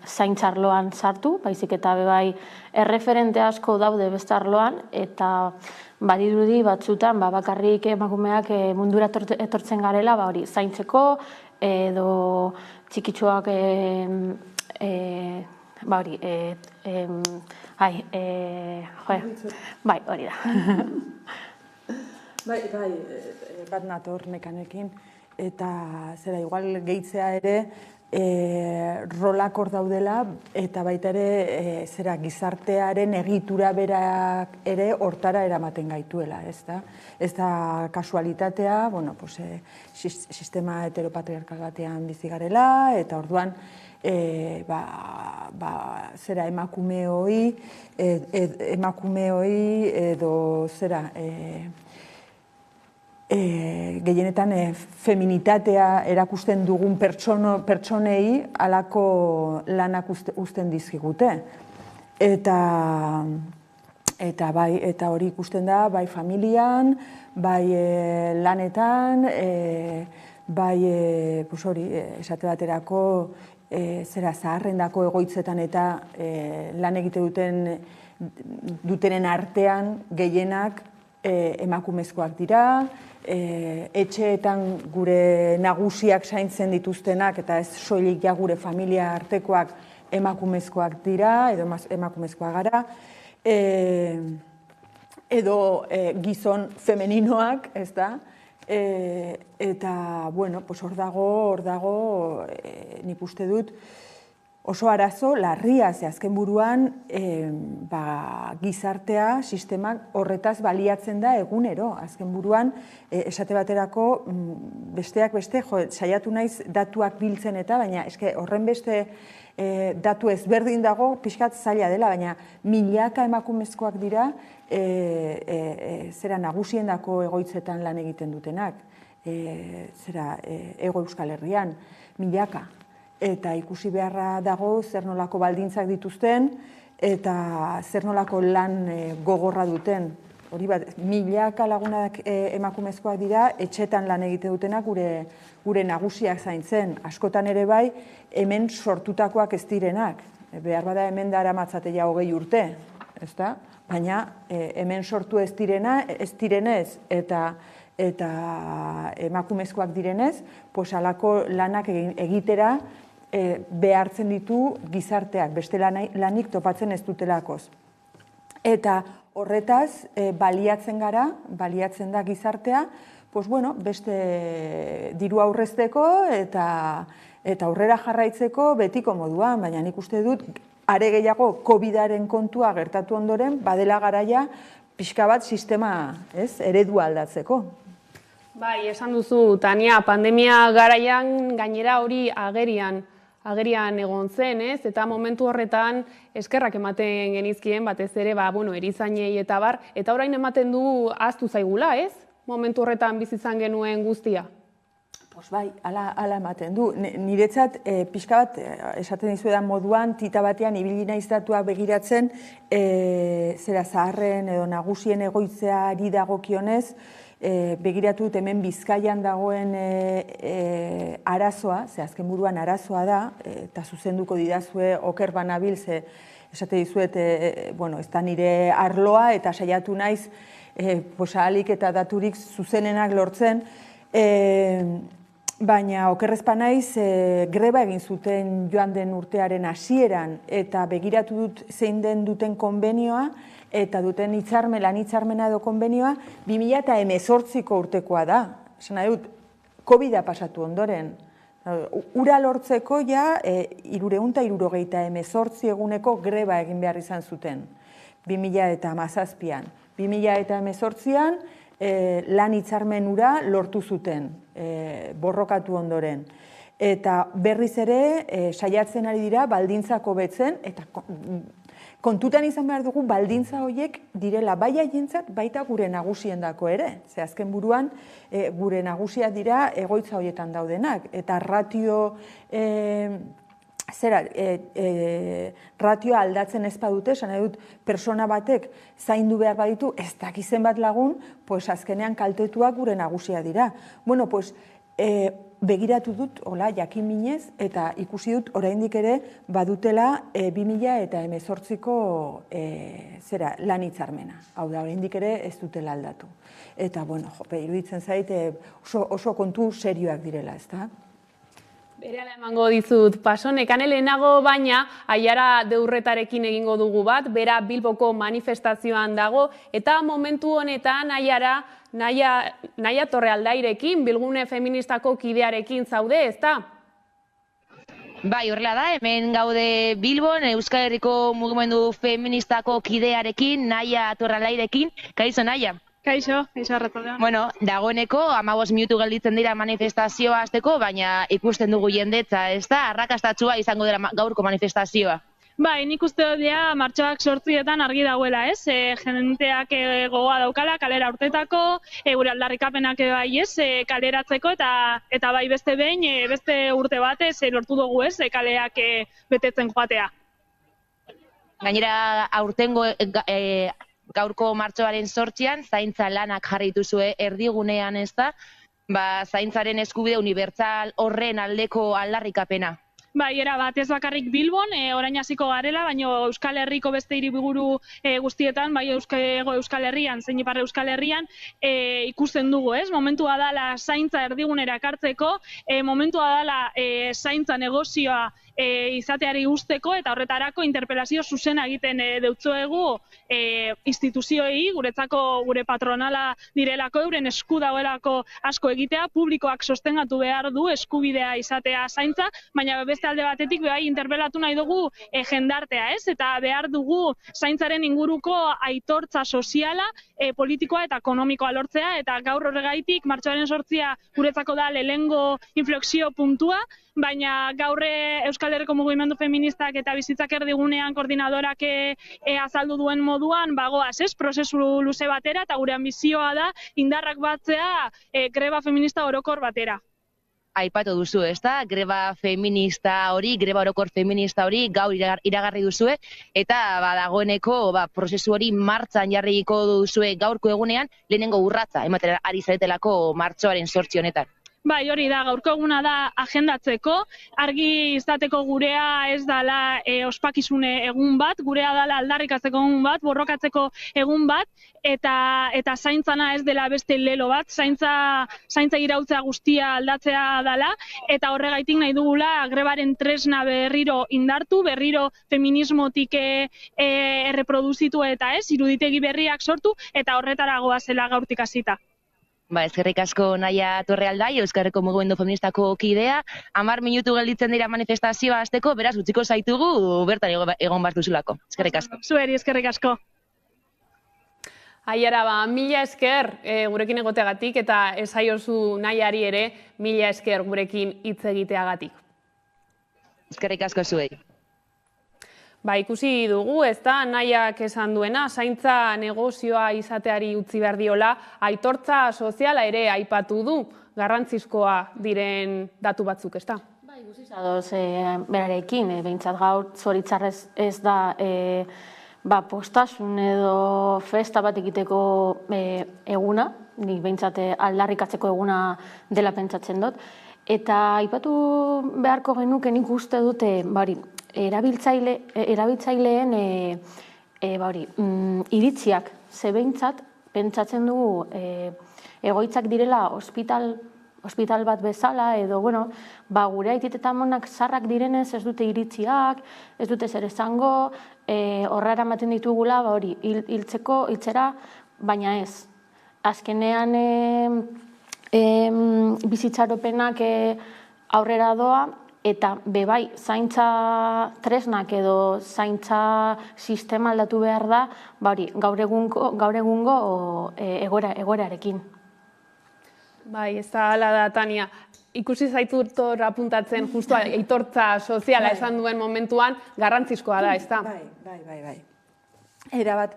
zaintzarloan sartu, baizik eta bebai erreferente asko daude beste arloan, eta badirudi batzutan bakarrik emakumeak mundura etortzen garela hori zaintzeko edo txikitsuak hori bai, hori da. Bai, bat nator nekanekin, eta zera igual gehitzea ere rolak hor daudela, eta baita ere zera gizartearen egitura berak ere hortara eramaten gaituela, ez da? Ez da kasualitatea, bueno, sistema heteropatriarkal batean bizi garela, eta orduan zera emakume hoi edo zera gehienetan feminitatea erakusten dugun pertsonei halako lanak uzten dizkigute. Eta hori ikusten da, bai familian, bai lanetan, bai hori esate baterako zera zaharrendako egoitzetan eta lan egite dutenen artean gehienak emakumezkoak dira, etxeetan gure nagusiak zaintzen dituztenak eta ez soilik ja gure familia artekoak emakumezkoak dira, edo emakumezkoak gara, edo gizon femeninoak, ez da? Eta, bueno, hor dago, nik uste dut, oso arazo larria, ze azken buruan gizartea, sistemak horretaz baliatzen da egunero. Azken buruan, esate baterako, besteak beste, saiatu naiz datuak biltzen eta, baina horren beste datu ezberdin dago, pixkat zaila dela, baina milaka emakumezkoak dira zera nagusiendako egoitzetan lan egiten dutenak, zera Hego Euskal Herrian, milaka. Eta ikusi beharra dago zer nolako baldintzak dituzten eta zer nolako lan gogorra duten. Hori bat, milaka lagunak emakumezkoak dira, etxetan lan egite dutenak gure nagusiak zaintzen. Askotan ere bai, hemen sortutakoak ez direnak. Behar bada hemen dara matzatea 20 urte, ez da? Baina hemen sortu ez direnez eta emakumezkoak direnez, halako lanak egitera behartzen ditu gizarteak, beste lanik topatzen ez dutelakoz. Eta horretaz baliatzen da gizartea, beste diru aurrezteko eta aurrera jarraitzeko betiko moduan, baina nik uste dut, are gehiago COVID-aren kontua gertatu ondoren, badela garaia pixka bat sistema eredua aldatzeko. Bai, esan duzu, Tania, pandemia garaian gainera hori agerian egon zen, ez? Eta momentu horretan eskerrak ematen genizkien, batez ere, erizainei eta bar, eta orain ematen du ahaztu zaigula, ez? Momentu horretan bizi izan genuen guztia. Bai, hala ematen du. Niretzat, pixka bat, esaten dizuedan moduan, tita batean ibili naiz datuak begiratzen, zera zaharren edo nagusien egoitzeari dagokionez, begiratu dut hemen Bizkaian dagoen arazoa, ze azken buruan arazoa da, eta zuzenduko didazue oker banabil, ze esate dizuet, ez da nire arloa, eta saiatu naiz, ahalik eta daturik zuzenenak lortzen, baina okerrezpa naiz greba egin zuten joan den urtearen hasieran, eta begiratu dut zein den duten konbenioa, eta duten lan hitzarmena edo konbenioa 2018ko urtekoa da. Esan nahi dut, COVID-a pasatu ondoren. Ura lortzeko ja 378 eguneko greba egin behar izan zuten. 2017an. 2018an lan hitzarmen ura lortu zuten, borrokatu ondoren. Eta berriz ere saiatzen ari dira baldintzako betzen, eta kontutan izan behar dugu baldintza horiek direla bai haientzat baita gure nagusiendako ere. Ze azken buruan gure nagusiak dira egoitza horietan daudenak. Eta ratio ratioa aldatzen ez badute, esan nahi dut, persona batek zaindu behar baditu, ez dakizen bat lagun, pues azkenean kaltetuak gure nagusia dira. Bueno, pues, begiratu dut, hola, jakin minez, eta ikusi dut, oraindik ere, badutela 2018ko lan hitzarmena. Hau da, oraindik ere ez dutela aldatu. Eta, bueno, iruditzen zait, oso kontu serioak direla, ez da? Berehala emango dizut paso, nekane lehenago baina Aiara Deurretarekin egingo dugu bat, bera Bilboko manifestazioan dago, eta momentu honetan Aiara Naia Torrealdairekin, Bilgune Feministako kidearekin zaude, ezta? Bai, horrela da, hemen gaude Bilbon, Euskal Herriko mugimendu feministako kidearekin, Naia Torrealdairekin, kaixo Naia? Kaixo, arratsaldean. Bueno, dagoeneko 15 minutu gelditzen dira manifestazioa hasteko, baina ikusten dugu jendetza, ez da? Arrakastatsua izango dela gaurko manifestazioa. Bai, nik uste dut martxoak 8etan argi dagoela, ez? Jenteak gogoa daukala, kalera urtetako, gure aldarrikapenak bai, ez? Kaleratzeko eta bai beste behin, beste urte batez lortu dugu, ez? Kaleak betetzen joatea. Gainera, aurtengo gaurko martxoaren 8ean, zaintza lanak jarri dituzue erdigunean, ez da? Zaintzaren eskubide unibertsal horren aldeko aldarrikapena. Bai, erabat, ez bakarrik Bilbon, orain hasiko garela, baina Euskal Herriko beste hiriburu guztietan, bai Euskal Herrian, zein ipar Euskal Herrian, ikusten dugu, ez? Momentua dela zaintza erdigunera ekartzeko, momentua dela zaintza negozioa izateari usteko, eta horretarako interpelazio zuzena egiten deutzuegu instituzioei, guretzako gure patronala direlako, euren esku dagoelako asko egitea, publikoak sostengatu behar du eskubidea izatea zaintza, baina beste alde batetik bai interpelatu nahi dugu jendartea, ez? Eta behar dugu zaintzaren inguruko aitortza soziala, politikoa eta ekonomikoa lortzea, eta gaur horregaitik martxoaren 8a guretzako da lehenengo inflexio puntua, baina gaur Euskal Herriko mugimendu feministak eta bizitzak erdigunean koordinadorak azaldu duen moduan, bagoaz, ez? Prozesu luze batera, eta gure ambizioa da indarrak batzea greba feminista orokor batera. Aipatu duzu, ez da? Greba orokor feminista hori gaur iragarri duzue, eta dagoeneko prozesu hori martxan jarriko duzue gaurko egunean, lehenengo urratsa ematen ari zaretelako martxoaren 8 honetan. Bai, hori da, gaurko eguna da agendatzeko, argi izateko gurea ez dela ospakizune egun bat, gurea dela aldarrikatzeko egun bat, borrokatzeko egun bat, eta zaintzana ez dela beste lelo bat, zaintza iraultzea guztia aldatzea dela, eta horregaitik nahi dugula grebaren tresna berriro indartu, berriro feminismotik erreproduzitu eta ez, iruditegi berriak sortu, eta horretara goazela gaurtik hasita. Eskerrik asko Naia Torrealdai, Euskal Herriko mugimendu feministako kidea, 10 minutu gelditzen dira manifestazioa hasteko, beraz utziko zaitugu bertan egon behar duzulako. Eskerrik asko. Zueri, eskerrik asko. Aiara, mila esker gurekin egoteagatik, eta esaiozu Naiari ere mila esker gurekin hitz egiteagatik. Eskerrik asko zuei. Ikusi dugu, ez da, Naiak esan duena, zaintza negozioa izateari utzi behar diola, aitortza soziala ere aipatu du, garrantzizkoa diren datu batzuk, ez da? Ikusi zadoz berarekin, behintzat gaur zoritzarrez ez da postasun edo festa bat egiteko eguna, nik behintzat aldarrikatzeko eguna dela pentsatzen dut, eta aipatu beharko genuke nik uste dute, erabiltzaileen iritziak zebeintzat pentsatzen dugu egoitzak direla ospital bat bezala edo gure aitit eta amonak zarrak direnez ez dute iritziak, ez dute zer esango, horra eramaten ditugula hiltzera, baina ez. Azkenean bizitzaropenak aurrera doa, eta bebai zaintza tresnak edo zaintza sistema aldatu behar da, gaur egungo egoerarekin. Bai, ez da hala da, Tania. Ikusi zaitut hor apuntatzen, justu aitortza soziala esan duen momentuan, garrantzizkoa da, ez da? Bai. Erabat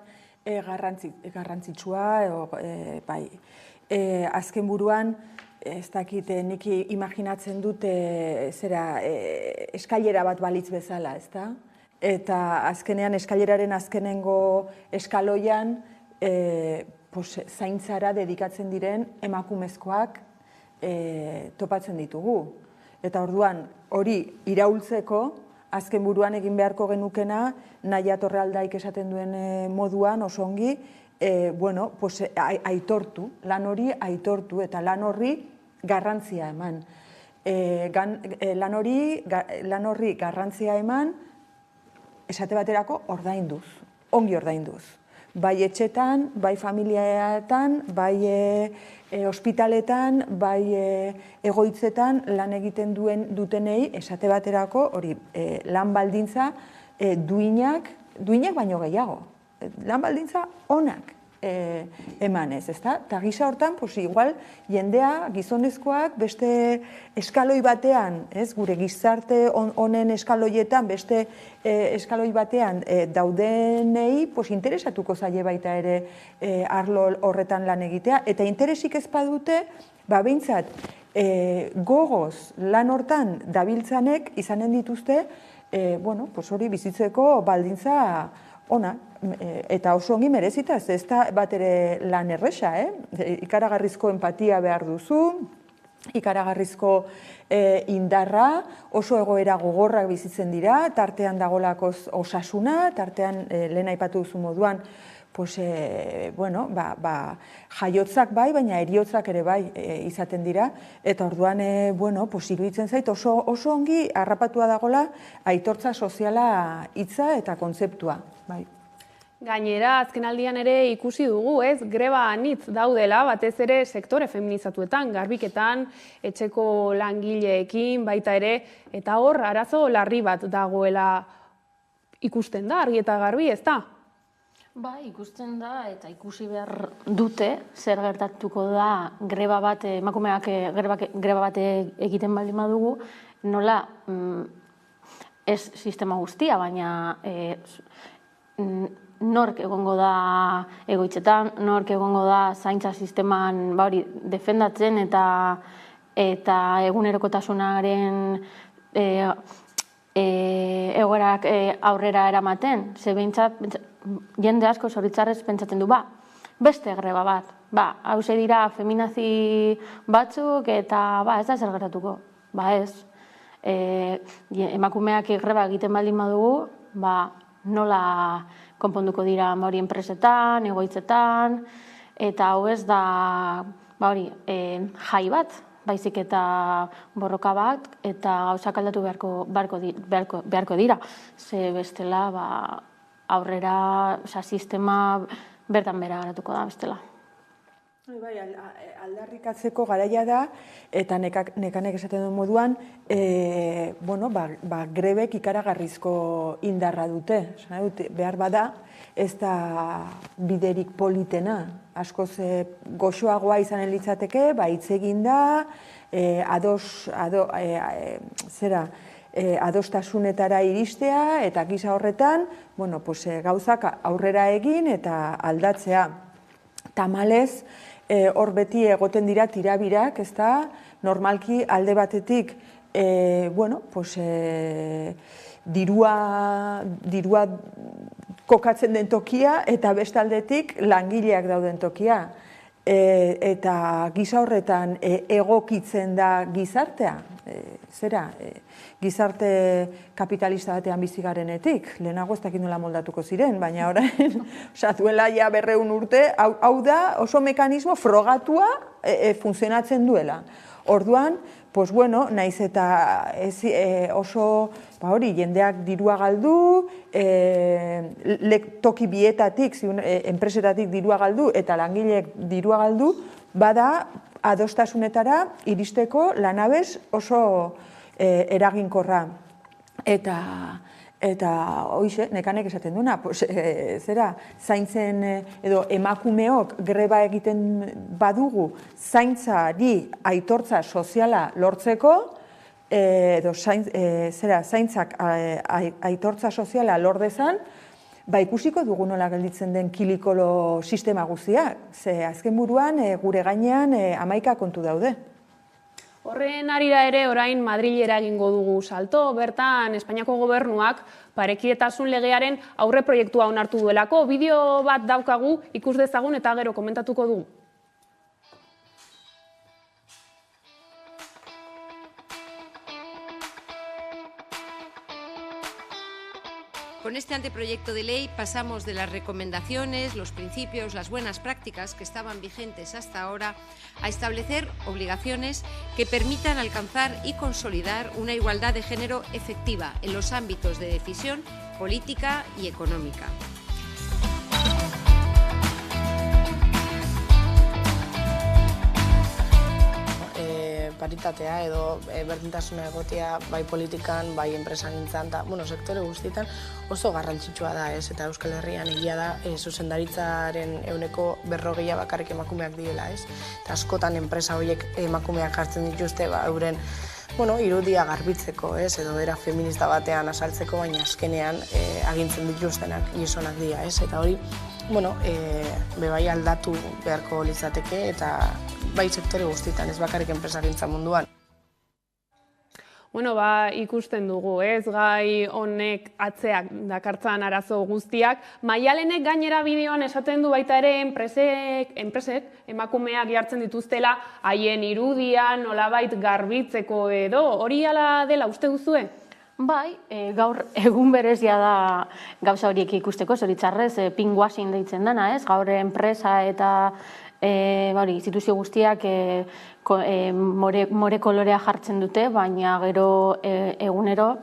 garrantzitsua, azken buruan, ez dakit, nik imaginatzen dut eskailera bat balitz bezala, ezta? Eta azkenean, eskaileraren azkenengo eskaloian, zaintzara dedikatzen diren emakumezkoak topatzen ditugu. Eta orduan, hori iraultzeko, azken buruan egin beharko genukena, Naia Torrealdaik esaten duen moduan, oso ongi, aitortu, lan hori aitortu, eta lan horri garrantzia eman. Lan horri garrantzia eman, esate baterako ordainduz, ongi ordainduz. Bai etxetan, bai familiaetan, bai ospitaletan, bai egoitzetan lan egiten dutenei, esate baterako, hori, lan baldintza duinak baino gehiago. Lan baldintza onak emanez, ezta? Eta gisa hortan, igual, jendea, gizonezkoak, beste eskaloi batean, gure gizarte honen eskaloietan, beste eskaloi batean daudenei, interesatuko zaie baita ere arlo horretan lan egitea, eta interesik ez badute, behintzat, gogoz lan hortan dabiltzanek izanen dituzte, hori bizitzeko baldintza ona, eta oso ongi merezita, ez da bat ere lan erresa, ikaragarrizko empatia behar duzu, ikaragarrizko indarra, oso egoera gogorrak bizitzen dira, tartean dagolako osasuna, tartean lehen aipatu duzu moduan, jaiotzak bai, baina eriotzak ere bai izaten dira, eta orduan, iruditzen zait oso ongi harrapatua dagola aitortza soziala hitza eta kontzeptua, bai. Gainera, azkenaldian ere ikusi dugu, greba anitz daudela, batez ere sektore feminizatuetan, garbiketan, etxeko langileekin, baita ere, eta hor, arazo larri bat dagoela ikusten da, argi eta garbi, ez da? Ba, ikusten da, eta ikusi behar dute, zer gertatuko da greba bat, emakumeak greba bat egiten baldin badugu, nola, ez sistema guztia, baina nork egongo da egoitzetan, nork egongo da zaintza sisteman defendatzen eta egunerokotasunaren egoerak aurrera eramaten. Ze behintzat, jende asko zoritzarrez pentsatzen du, beste greba bat, hauze dira feminazi batzuk eta ez da zer gertatuko, ez. Emakumeak greba egiten baldin badugu, nola konponduko dira hori enpresetan, egoitzetan, eta hau ez da jai bat, baizik eta borroka bat, eta gauzak aldatu beharko dira. Ze bestela aurrera sistema bertan bera garatuko da bestela. Bai, aldarrikatzeko garaia da, eta nekanek esaten duen moduan, grebek ikaragarrizko indarra dute. Behar bada, ez da biderik politena. Askoz goxoagoa izanen litzateke, hitz egin da, adostasunetara iristea, eta gisa horretan, gauzak aurrera egin eta aldatzea. Tamalez, hor beti egoten dira tirabirak, ez da, normalki alde batetik, dirua kokatzen den tokia, eta beste aldetik langileak dauden tokia. Eta gisa horretan egokitzen da gizartea, gizarte kapitalista batean bizi garenetik, lehenago ez dakit nola moldatuko ziren, baina orain, duela ja 200 urte, hau da oso mekanismo frogatua funtzionatzen duela. Orduan, naiz eta oso jendeak dirua galdu, toki bietatik, enpresetatik dirua galdu, eta langileek dirua galdu, bada adostasunetara iristeko lanabez oso eraginkorra. Eta hoize, nekanek esaten duna, zaintzen edo emakumeok greba egiten badugu zaintzari aitortza soziala lortzeko, edo zaintzak aitortza soziala lor dezan, ikusiko dugu nola gelditzen den kilikolo sistema guztiak. Ze azken buruan gure gainean 11 kontu daude. Horren arira ere orain Madrilera egingo dugu salto, bertan Espainiako gobernuak parekidetasun legearen aurreproiektua onartu duelako. Bideo bat daukagu, ikus dezagun eta gero komentatuko dugu. Con este anteproyecto de ley pasamos de las recomendaciones, los principios, las buenas prácticas que estaban vigentes hasta ahora a establecer obligaciones que permitan alcanzar y consolidar una igualdad de género efectiva en los ámbitos de decisión política y económica. Paritatea edo berdintasuna egotea bai politikan, bai enpresagintzan eta sektore guztietan oso garrantzitsua da, eta Euskal Herrian egia da zuzendaritzaren 40% bakarrik emakumeak direla, eta askotan enpresa horiek emakumeak jartzen dituzte euren irudia garbitzeko, edo era feminista batean asaltzeko, baina azkenean agintzen dituztenak gizonak dira, eta hori bebai aldatu beharko litzateke eta bai sektore guztietan, ez bakarrik enpresagintza munduan. Ikusten dugu, gai honek atzeak dakartzan arazo guztiak. Maialenek gainera bideoan esaten du baita ere enpresek emakumeak jartzen dituztela haien irudia nolabait garbitzeko edo. Hori hala dela uste duzue? Bai, gaur egun berezia da gauza horiek ikusteko, zoritxarrez, pinkwashing deitzen dena, gaur enpresa eta instituzio guztiak more kolorea jartzen dute, baina gero egunero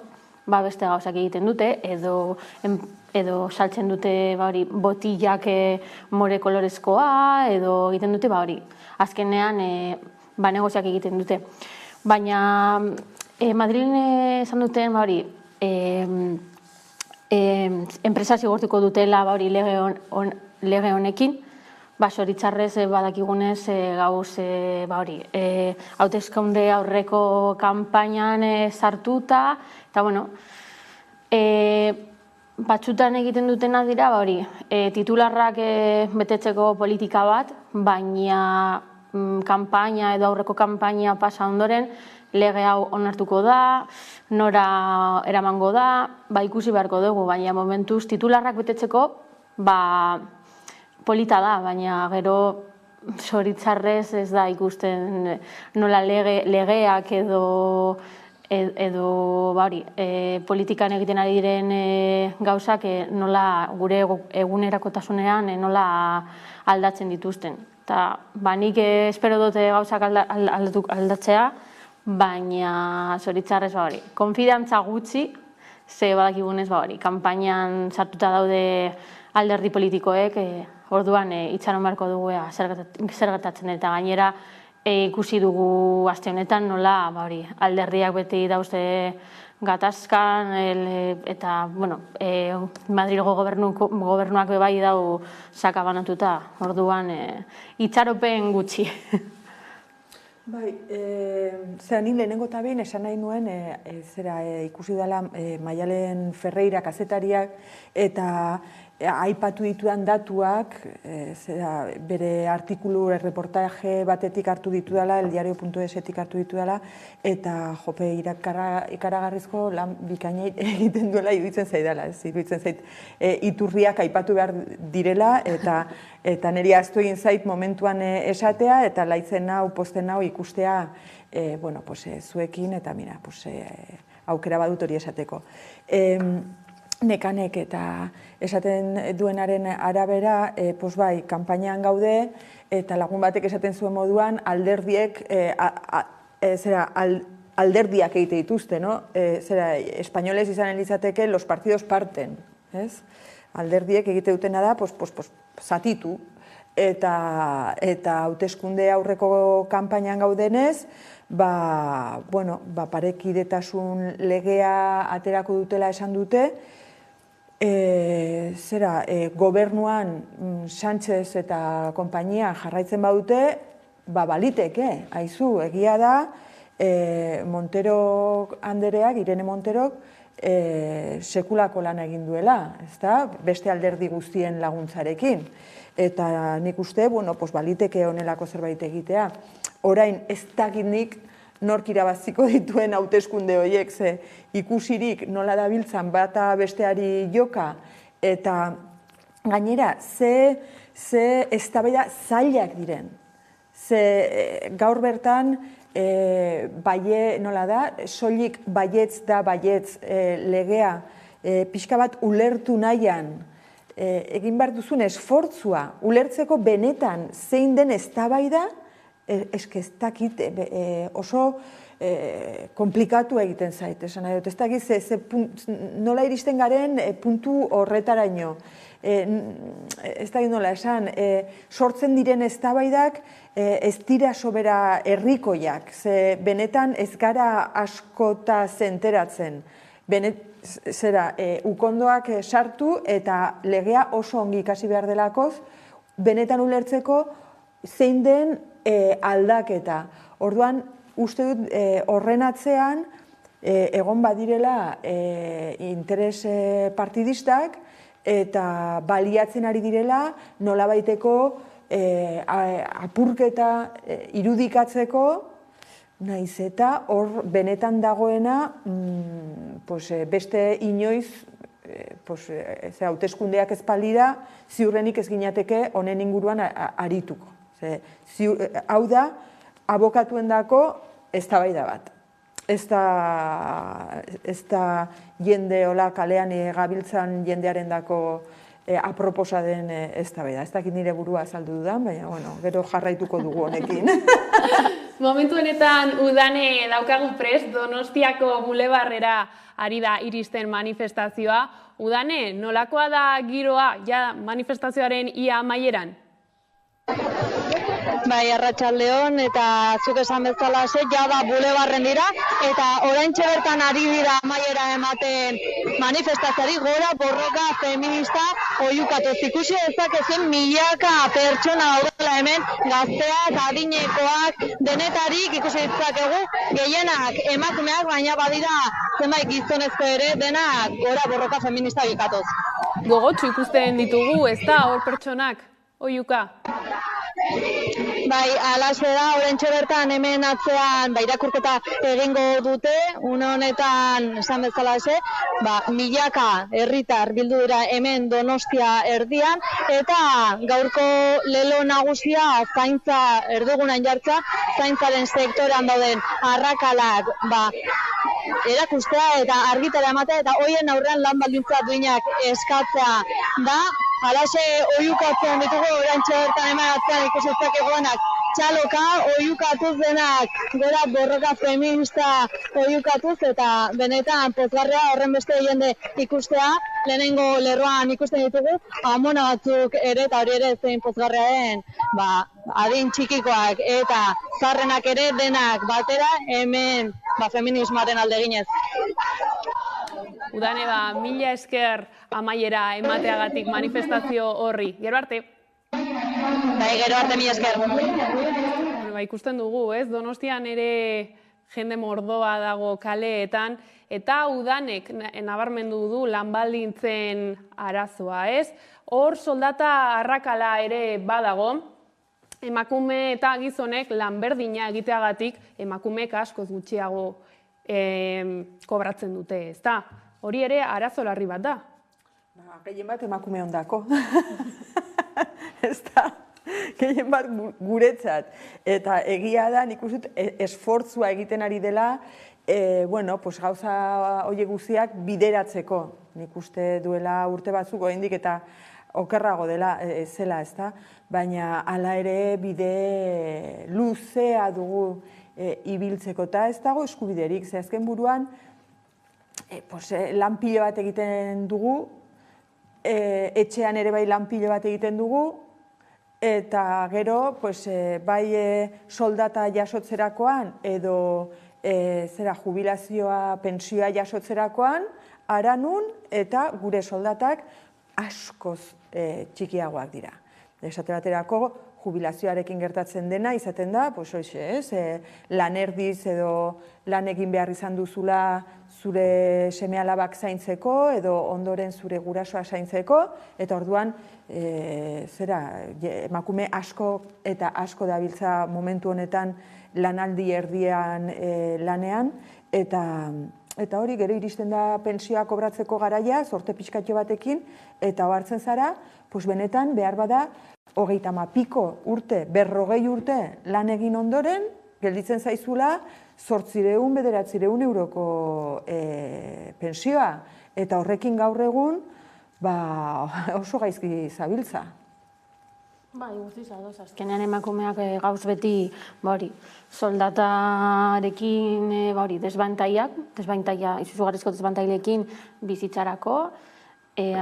beste gauzak egiten dute, edo saltzen dute botillak more kolorezkoa, edo egiten dute, azkenean negoziak egiten dute. Baina Madrilen esan duten, enpresa zigortuko dutela lege honekin, Zoritxarrez badakigunez gauz hauteskunde aurreko kanpainan sartuta, eta batzutan egiten dutena dira titularrak betetzeko politika bat, baina kanpaina edo aurreko kanpaina pasa ondoren lege hau onartuko da, nora eramango da, ikusi beharko dugu, baina momentuz titularrak betetzeko polita da, baina gero zoritxarrez ez da ikusten nola legeak edo politikan egiten ari diren gauzak nola gure egunerakotasunean nola aldatzen dituzten. Eta nik espero dute gauzak aldatzea, baina zoritxarrez konfidantza gutxi, ze badakigunez kanpainan sartuta daude alderdi politikoek, orduan itxaron beharko dugu zer gertatzen, eta gainera ikusi dugu aste honetan nola alderdiak beti dauzte gatazkan, eta Madrilgo gobernuak bebai dau sakabanatuta, orduan itxaropen gutxi. Ni lehenengo eta behin esan nahi nuen ikusi dela Maialen Ferreira kazetariak eta aipatu ditudan datuak bere artikulu reportaje batetik hartu ditu dela, eldiario.esetik hartu ditu dela, eta jope ikaragarrizko lan bikaina egiten duela iruditzen zaidala, iruditzen zait iturriak aipatu behar direla, eta niri ahaztu egin zait momentuan esatea, eta laitzen hau, posten hau ikustea zuekin, eta aukera badut hori esateko. Nekanek eta esaten duenaren arabera, kanpainan gaude, eta lagun batek esaten zuen moduan, alderdiak egite dituzte, espainolez izanen litzateke, los partidos parten. Alderdiek egite dutena da, zatitu, eta hauteskunde aurreko kanpainan gaudenez, parekidetasun legea aterako dutela esan dute, gobernuan Sánchez eta konpainia jarraitzen badute, baliteke, haizu, egia da, Montero andereak, Irene Monterok, sekulako lan egin duela, beste alderdi guztien laguntzarekin. Eta nik uste, baliteke honelako zerbait egitea. Orain, ez dakit nik nork irabaziko dituen hauteskunde horiek, ze ikusirik nola dabiltzan bata besteari joka, eta gainera, ze eztabaida zailak diren. Ze gaur bertan, nola da, soilik baietz da baietz legea, pixka bat ulertu nahian, egin behar duzun esfortzua, ulertzeko benetan zein den eztabaida, eske ez dakit oso komplikatu egiten zait, esan nahi dut, ez dakit nola iristen garen puntu horretaraino. Ez dakit nola esan, sortzen diren eztabaidak ez dira sobera herrikoiak, ze benetan ez gara askota zenteratzen. Zera, ukondoak sartu eta legea oso ongi ikasi behar delakoz, benetan ulertzeko zein den aldaketa. Orduan, uste dut horren atzean egon badirela interes partidistak eta baliatzen ari direla nolabaiteko apurketa irudikatzeko, nahiz eta hor benetan dagoena beste inoiz hauteskundeak ez balira ziurrenik ez ginateke honen inguruan arituko. Hau da, abokatuendako eztabaida bat. Ez da jende hola kalean gabiltzan jendearendako aproposa den eztabaida. Ez dakit nire burua azaldu dudan, baina gero jarraituko dugu honekin. Momentu honetan Udane daukagu prest, Donostiako bulebarrera ari da iristen manifestazioa. Udane, nolakoa da giroa ja manifestazioaren ia amaieran? Bai, arratsaldeon eta zuk esan bezala jada bulebarren dira eta oraintxe bertan ari dira amaiera ematen manifestazioari gora borroka feminista oihukatuz. Ikusi dezakezuen milaka pertsona daudela hemen, gazteak, adinekoak, denetarik ikusi ditzakegu, gehienak emakumeak, baina badira zenbait gizonezko ere denak gora borroka feminista oihukatuz. Gogotsu ikusten ditugu, ez da hor pertsonak oihuka? Bai, alaxe da, oraintxe bertan hemen atzean irakurketa egingo dute, une honetan esan bezala milaka herritar bildu dira hemen Donostia erdian, eta gaurko lelo nagusia zaintza erdugunan jartza, zaintzaren sektorean dauden arrakalak erakustea eta argitara ematea, eta hoien aurrean lan baldintza duinak eskatzea da. Halaxe oihukatzen ditugu, oraintxe bertan hemen atzean ikusi ditzakegunak txaloka, oihukatuz denak gora borroka feminista oihukatuz, eta benetan pozgarria horren beste jende ikustea, lehenengo lerroan ikusten ditugu, amona batzuk ere, eta hori ere zein pozgarria den, adin txikikoak eta zarrenak ere denak batera hemen feminismoaren alde ginez. Udane, mila esker amaiera emateagatik manifestazio horri. Gero arte? Bai, gero arte, mila esker. Ikusten dugu, ez? Donostian ere jende mordoa dago kaleetan, eta Udanek nabarmendu du lanbaldintzen arazoa, ez? Hor soldata arrakala ere badago, emakume eta gizonek lanberdina egiteagatik emakumeek askoz gutxiago kobratzen dute, ez da? Hori ere arazo larri bat da. Gehien bat emakume ondako. Ez da, gehien bat guretzat. Eta egia da, nik uste esfortzua egiten ari dela, gauza horiek guztiak bideratzeko. Nik uste duela urte batzuk oraindik eta okerrago dela zela, ez da? Baina hala ere bide luzea dugu ibiltzeko, eta ez dago eskubiderik. Ze azken buruan, lan pilo bat egiten dugu, etxean ere bai lan pilo bat egiten dugu, eta gero bai soldata jasotzerakoan edo jubilazioa, pensioa jasotzerakoan, haranun eta gure soldatak askoz txikiagoak dira. Esate baterako, jubilazioarekin gertatzen dena, izaten da, lan erdiz edo lan egin behar izan duzula zure seme-alabak zaintzeko edo ondoren zure gurasoa zaintzeko, eta orduan, emakume asko eta asko dabiltza momentu honetan lanaldi erdian lanean, eta hori gero iristen da pensioa kobratzeko garaia, zorte pixkatxo batekin, eta hartzen zara, benetan behar bada, 30 piko urte, 40 urte lan egin ondoren, gelditzen zaizula, 800-900 euroko pensioa. Eta horrekin gaur egun, oso gaizki zabiltza. Bai, guztiz ados. Azkenean emakumeak gauz beti, soldatarekin desbantaila, izugarrizko desbantailekin bizitzarako,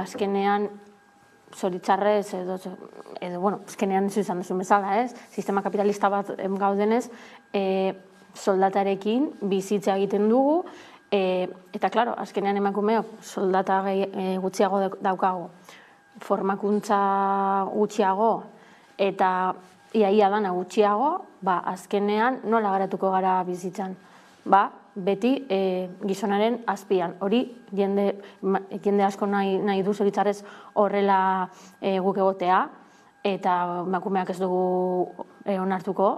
azkenean zoritzarrez, azkenean ez izan duzun bezala, sistema kapitalista bat gaudenez, soldatarekin bizitza egiten dugu, eta, klaro, azkenean emakumeok soldata gutxiago daukago, formakuntza gutxiago, eta iaia dana gutxiago, azkenean nola garatuko gara bizitzan? Beti gizonaren azpian. Hori, jende asko nahi du zoritzarrez horrela guk egotea, eta emakumeak ez dugu onartuko.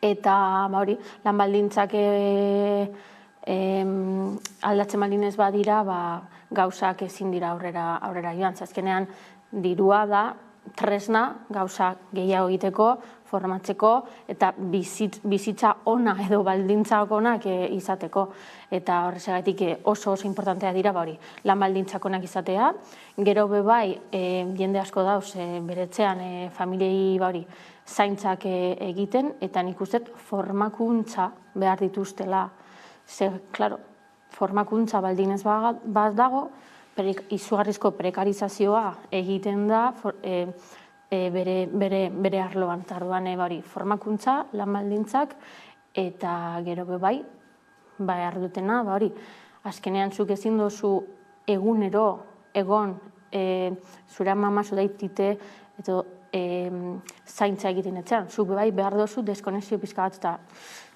Eta hori, lan baldintzak aldatzen baldinez badira, gauzak ezin dira aurrera joan. Azkenean dirua da, tresna gauza gehiago egiteko, formatzeko eta bizitza ona edo baldintzak onak izateko. Eta horrezagatik oso importantea dira lan baldintzak onak izatea. Gero bebai, jende asko dauz beretzean familiei zaintzak egiten, eta nik uste formakuntza behar dituztela. Klaro, formakuntza baldinez bat dago, izugarrizko prekarizazioa egiten da bere arloan. Tarduan formakuntza, lan baldintzak, eta gero bebai, behar dutena, azkenean zuk ezin dozu egunero, egon, zure amama daitite, eta zaintza egiten etxean. Zuk bebai behar dozu deskonexio pizka bat, eta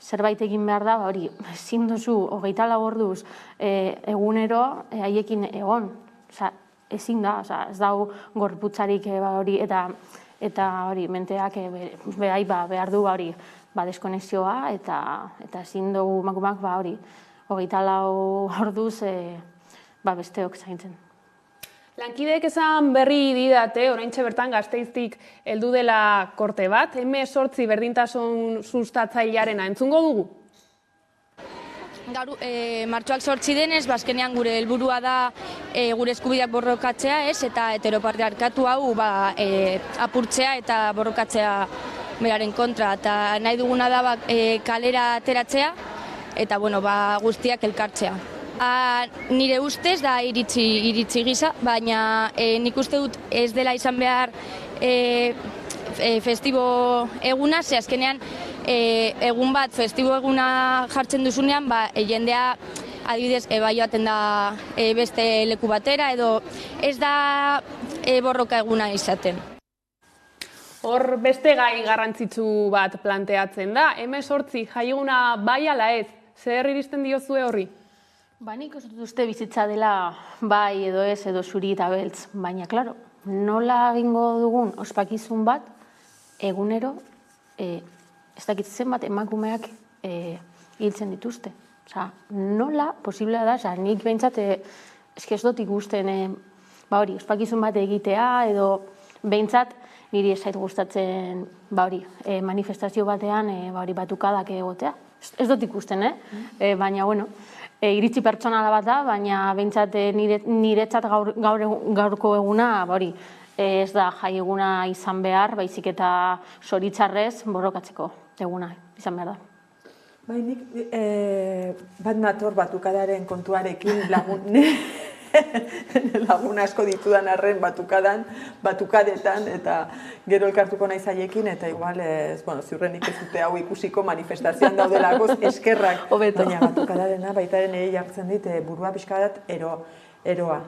zerbait egin behar da, ezin dozu 24 orduz egunero haiekin egon. Ezin da, ez dago gorputzarik eta menteak behar du deskonexioa, eta ezin dugu emakumeak 24 orduz besteok zaintzen. Lankideek esan berri didate, oraintxe bertan Gasteiztik heldu dela korte bat, M8 berdintasun sustatzailearena entzungo dugu? Gaur, martxoak 8 denez, azkenean gure helburua da gure eskubideak borrokatzea, eta heteropatriarkatu hau apurtzea eta borrokatzea beraren kontra. Eta nahi duguna da kalera ateratzea eta guztiak elkartzea. Nire ustez da iritzi gisa, baina nik uste dut ez dela izan behar festibo eguna, ze azkenean egun bat festibo eguna jartzen duzunean, jendea adibidez joaten da beste leku batera, edo ez da borroka eguna izaten. Hor beste gai garrantzitsu bat planteatzen da, M8 jaieguna bai ala ez, zer iristen diozue horri? Nik uste bizitza dela bai edo ez edo zuri eta beltz, baina, klaro, nola egingo dugun ospakizun bat egunero, ez dakitzen bat emakumeak hiltzen dituzte. Nola posiblea da, nik behintzat ez dut ikusten ospakizun bat egitea edo behintzat niri ez zait gustatzen manifestazio batean batukadak egotea. Ez dut ikusten, baina, iritzi pertsonala bat da, baina behintzat niretzat gaurko eguna ez da jai eguna izan behar, baizik eta zoritzarrez borrokatzeko eguna izan behar da. Nik bat nator batukadaren kontuarekin lagun asko ditudan arren batukadetan, eta gero elkartuko nahi zaiekin, eta igual, ziurrenik ez dute hau ikusiko manifestazioan daudelako eskerrak, baina batukadarena baitaren ere jartzen dit burua pixka bat eroa.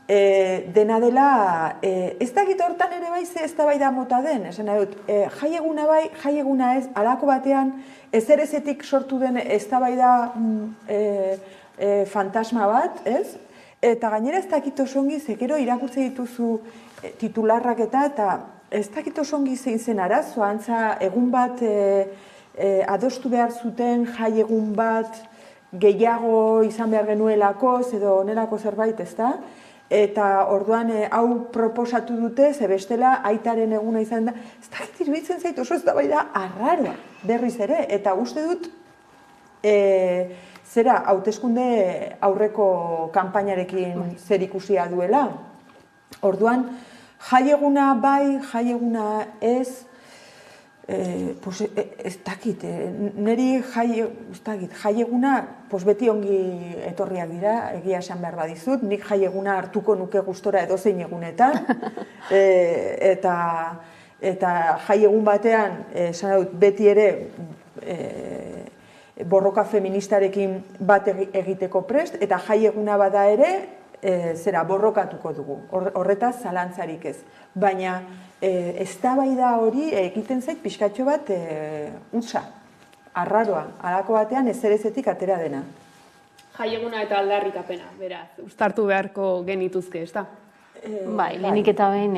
dena dela, ez dakit hortan ere bai ze eztabaida mota den, esan nahi dut, jaieguna bai, jaieguna ez, halako batean ezerezetik sortu den eztabaida fantasma bat, ez? Eta gainera ez dakit oso ongi, zekero irakurtze dituzu titularrak eta ez dakit oso ongi zein zen arazoa, antza egun bat adostu behar zuten jaiegun bat gehiago izan behar genuelakoz edo onelako zerbait, ez da? Eta orduan hau proposatu dute, ze bestela aitaren eguna izan da, ez dakit iruditzen zait oso eztabaida arraroa berriz ere, eta uste dut zera hauteskunde aurreko kanpainarekin zer ikusia duela. Orduan, jaieguna bai, jaieguna ez, ez dakit, niri jaieguna beti ongi etorriak dira, egia esan behar badizut, nik jaieguna hartuko nuke gustora edozein egunetan, eta jaiegun batean, esan dut, beti ere borroka feministarekin bat egiteko prest, eta jaieguna bada ere, zera borrokatuko dugu, horretaz zalantzarik ez. Baina, eztabaida hori egiten zait pixkatxo bat utza, arraroa, halako batean ezerezetik atera dena. Jaieguna eta aldarrikapena, beraz, uztartu beharko genituzke, ez da? Bai, lehenik eta behin,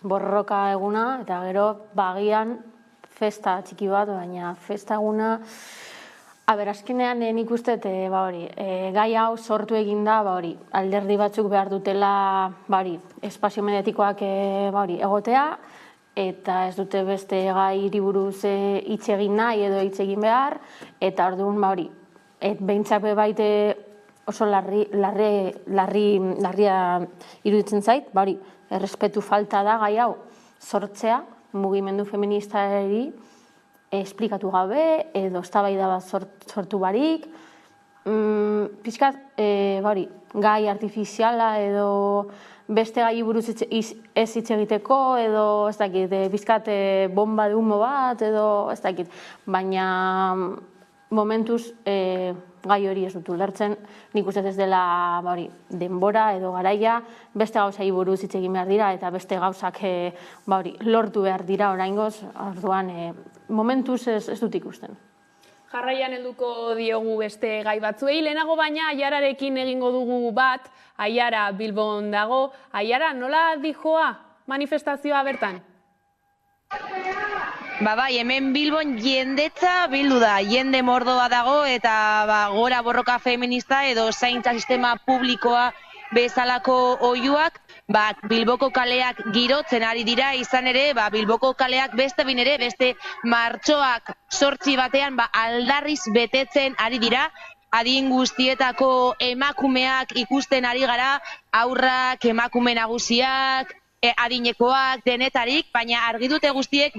borroka eguna, eta gero, bagian, festa txiki bat, baina festa eguna, azkenean nik uste, gai hau sortu eginda, alderdi batzuk behar dutela, espazio mediatikoak egotea, eta ez dute beste gai buruz hitz egin nahi edo hitz egin behar, eta orduan, behintzak baite oso larria iruditzen zait, errespetu falta da gai hau sortzea, mugimendu feministari, esplikatu gabe, edo eztabaida bat sortu barik. Pixkat, gai artifiziala edo beste gai buruz ez hitz egiteko, edo ez dakit, pixkat bomba de humo bat, edo ez dakit. Baina momentuz gai hori ez dut ulertzen, nik uste ez dela denbora edo garaia, beste gauzai buruz hitz egin behar dira, eta beste gauzak lortu behar dira oraingoz, orduan momentuz ez dut ikusten. Jarraian helduko diogu beste gai batzuei, lehenago baina Aiararekin egingo dugu bat, Aiara Bilbon dago. Aiara, nola dijoa manifestazioa bertan? Bai, hemen Bilbon jendetza bildu da, jende mordoa dago eta gora borroka feminista edo zaintza sistema publikoa bezalako oihuak, Bilboko kaleak girotzen ari dira, izan ere, Bilboko kaleak beste martxoak 8 batean aldarriz betetzen ari dira, adin guztietako emakumeak ikusten ari gara, haurrak, emakume nagusiak, adinekoak, denetarik, baina argi dute guztiek,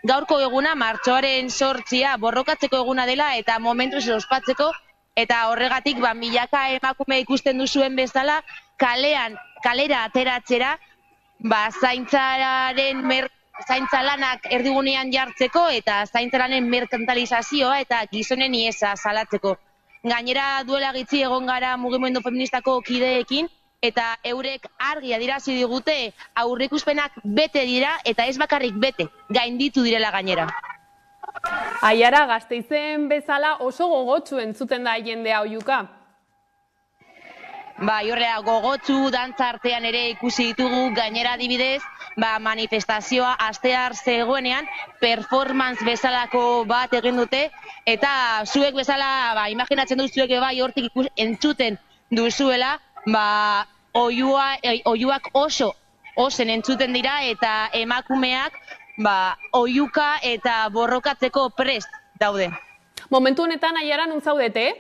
gaurko eguna martxoaren 8 borrokatzeko eguna dela eta momentuz ospatzeko, eta horregatik milaka emakume ikusten duzuen bezala kalera ateratzera zaintza lanak erdigunean jartzeko eta zaintza lanen merkantalizazioa eta gizonen iesa salatzeko. Gainera duela gitzi egon gara mugimendu feministako kideekin, eta eurek argi adierazi digute aurreikuspenak bete dira eta ez bakarrik bete, gainditu direla gainera. Aiara, Gasteizen bezala oso gogotsu entzuten da jendea oihuka. Horrela, gogotsu dantza artean ere ikusi ditugu, gainera adibidez, manifestazioa astear zegoenean performance bezalako bat egin dute, eta zuek bezala, imaginatzen dut zuek hortik entzuten duzuela, oihuak osen entzuten dira eta emakumeak oihuka eta borrokatzeko prest daude. Momentu honetan Aiara non zaudete?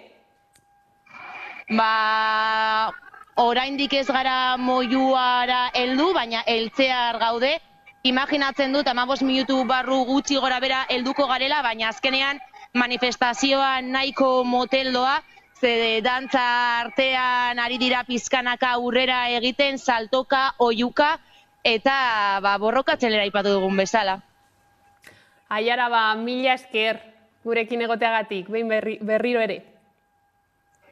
Oraindik ez gara moihuara heldu, baina heltzear gaude. Imaginatzen dut 15 minutu barru gutxi gora bera helduko garela, baina azkenean manifestazioa nahiko moteldoa, ze dantza artean ari dira pizkanaka aurrera egiten, saltoka, oihuka, eta borrokatzen aipatu dugun bezala. Aiara, mila esker gurekin egoteagatik, behin berriro ere.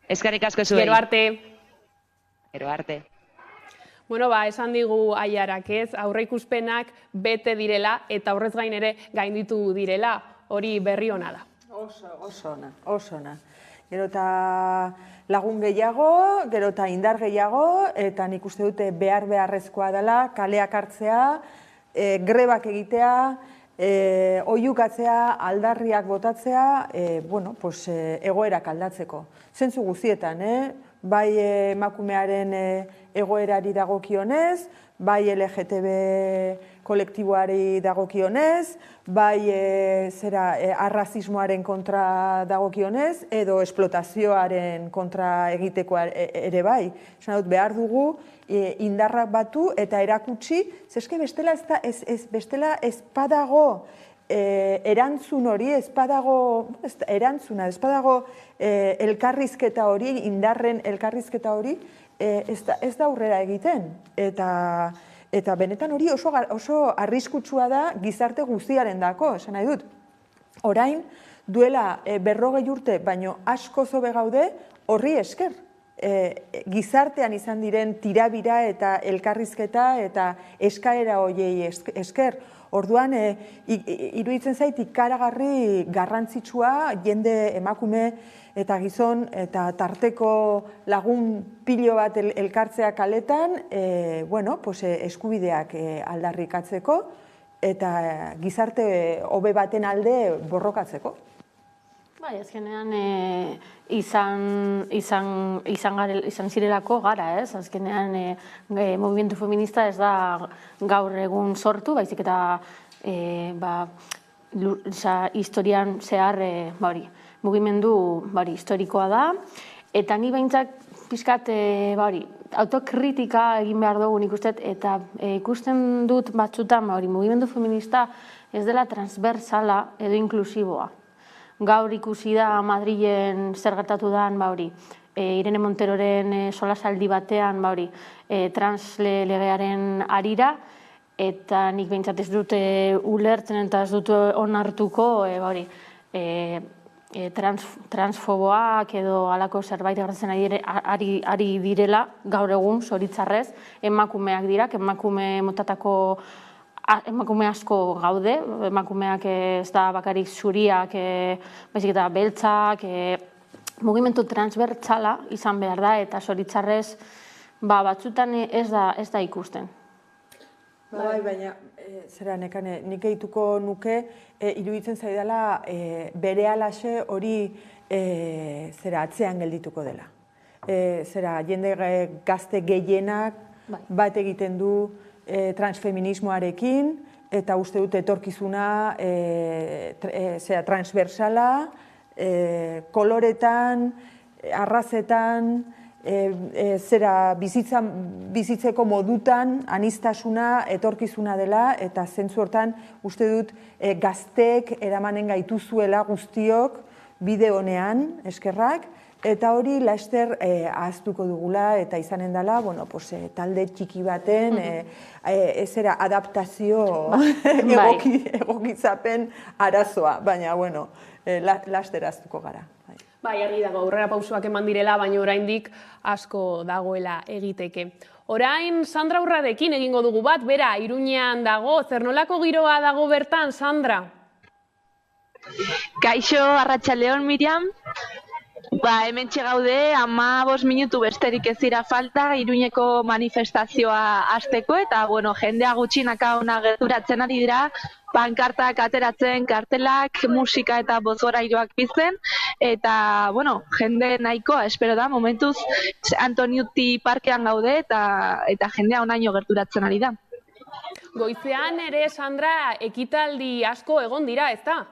Eskerrik asko zuei. Gero arte. Gero arte. Bueno, esan digu Aiarak ez, aurreikuspenak bete direla eta horrez gain ere gainditu direla, hori berri ona da. Oso ona. Gero eta lagun gehiago, gero eta indar gehiago, eta nik uste dute beharrezkoa dela, kaleak hartzea, grebak egitea, oihukatzea, aldarriak botatzea, egoerak aldatzeko. Zentzu guztietan, bai emakumearen egoerari dagokionez, bai LGTB kolektiboari dagokionez, bai arrazismoaren kontra dagokionez, edo esplotazioaren kontra egiteko ere bai. Esan dut, behar dugu indarrak batu eta erakutsi, zeske bestela ez badago erantzun hori, ez badago elkarrizketa hori, indarren elkarrizketa hori, ez da aurrera egiten. Eta benetan hori oso arriskutsua da gizarte guztiaren dako, esan nahi dut. Orain, duela 40 urte, baino asko zobe gaude, horri esker. Gizartean izan diren tirabira eta elkarrizketa eta eskaera horiei esker. Orduan, iruditzen zait ikaragarri garrantzitsua jende emakume eta gizon eta tarteko lagun pilo bat elkartzea kaletan, eskubideak aldarrikatzeko eta gizarte hobe baten alde borrokatzeko. Bai, azkenean izan zirelako gara, ez? Azkenean movimentu feminista ez da gaur egun sortu, baizik eta historian zehar mugimendu historikoa da. Eta ni behintzat pixkat autokritika egin behar dugu nik uste, eta ikusten dut batzutan mugimendu feminista ez dela transversala edo inklusiboa. Gaur ikusi da Madrilen zer gertatu dan, Irene Monteroren solasaldi batean, translegearen arira, eta nik behintzat ez dute ulertzen eta ez dute onartuko, transfoboak edo halako zerbait gertatzen ari direla, gaur egun, zoritzarrez, emakumeak dira, emakume asko gaude, emakumeak ez da bakarik zuriak, baizik eta beltzak, mugimendu transbertsala izan behar da, eta zoritzarrez batzutan ez da ikusten. Bai, baina, nik egituko nuke, iruditzen zaidala bere alaxe hori atzean geldituko dela. Jende gazte gehienak bat egiten du transfeminismoarekin, eta uste dute etorkizuna transversala, koloretan, arrazetan, bizitzeko modutan, aniztasuna, etorkizuna dela, eta zentzu hortan uste dut gazteek eramanen gaituzuela guztiok bide honean, eskerrak, eta hori laster ahaztuko dugula eta izanen dela, talde txiki baten adaptazio egokitzapen arazoa, baina laster ahaztuko gara. Bai, argi dago, aurrera pausoak eman direla, baina oraindik asko dagoela egiteke. Orain, Sandra Urradekin egingo dugu bat, bera, Iruñean dago, zer nolako giroa dago bertan, Sandra? Kaixo, arratsaldeon, Miriam. Hemen txegaude, 15 minutu besterik ez dira falta Iruñeko manifestazioa hasteko, eta jendea gutxinaka ona gerturatzen ari dira, pankartak ateratzen, kartelak, musika eta bozgorailuak pizten, eta jende nahikoa, espero da, momentuz Antoniuti parkean gaude, eta jendea onaino gerturatzen ari da. Goizean ere, Sandra, ekitaldi asko egon dira, ez da?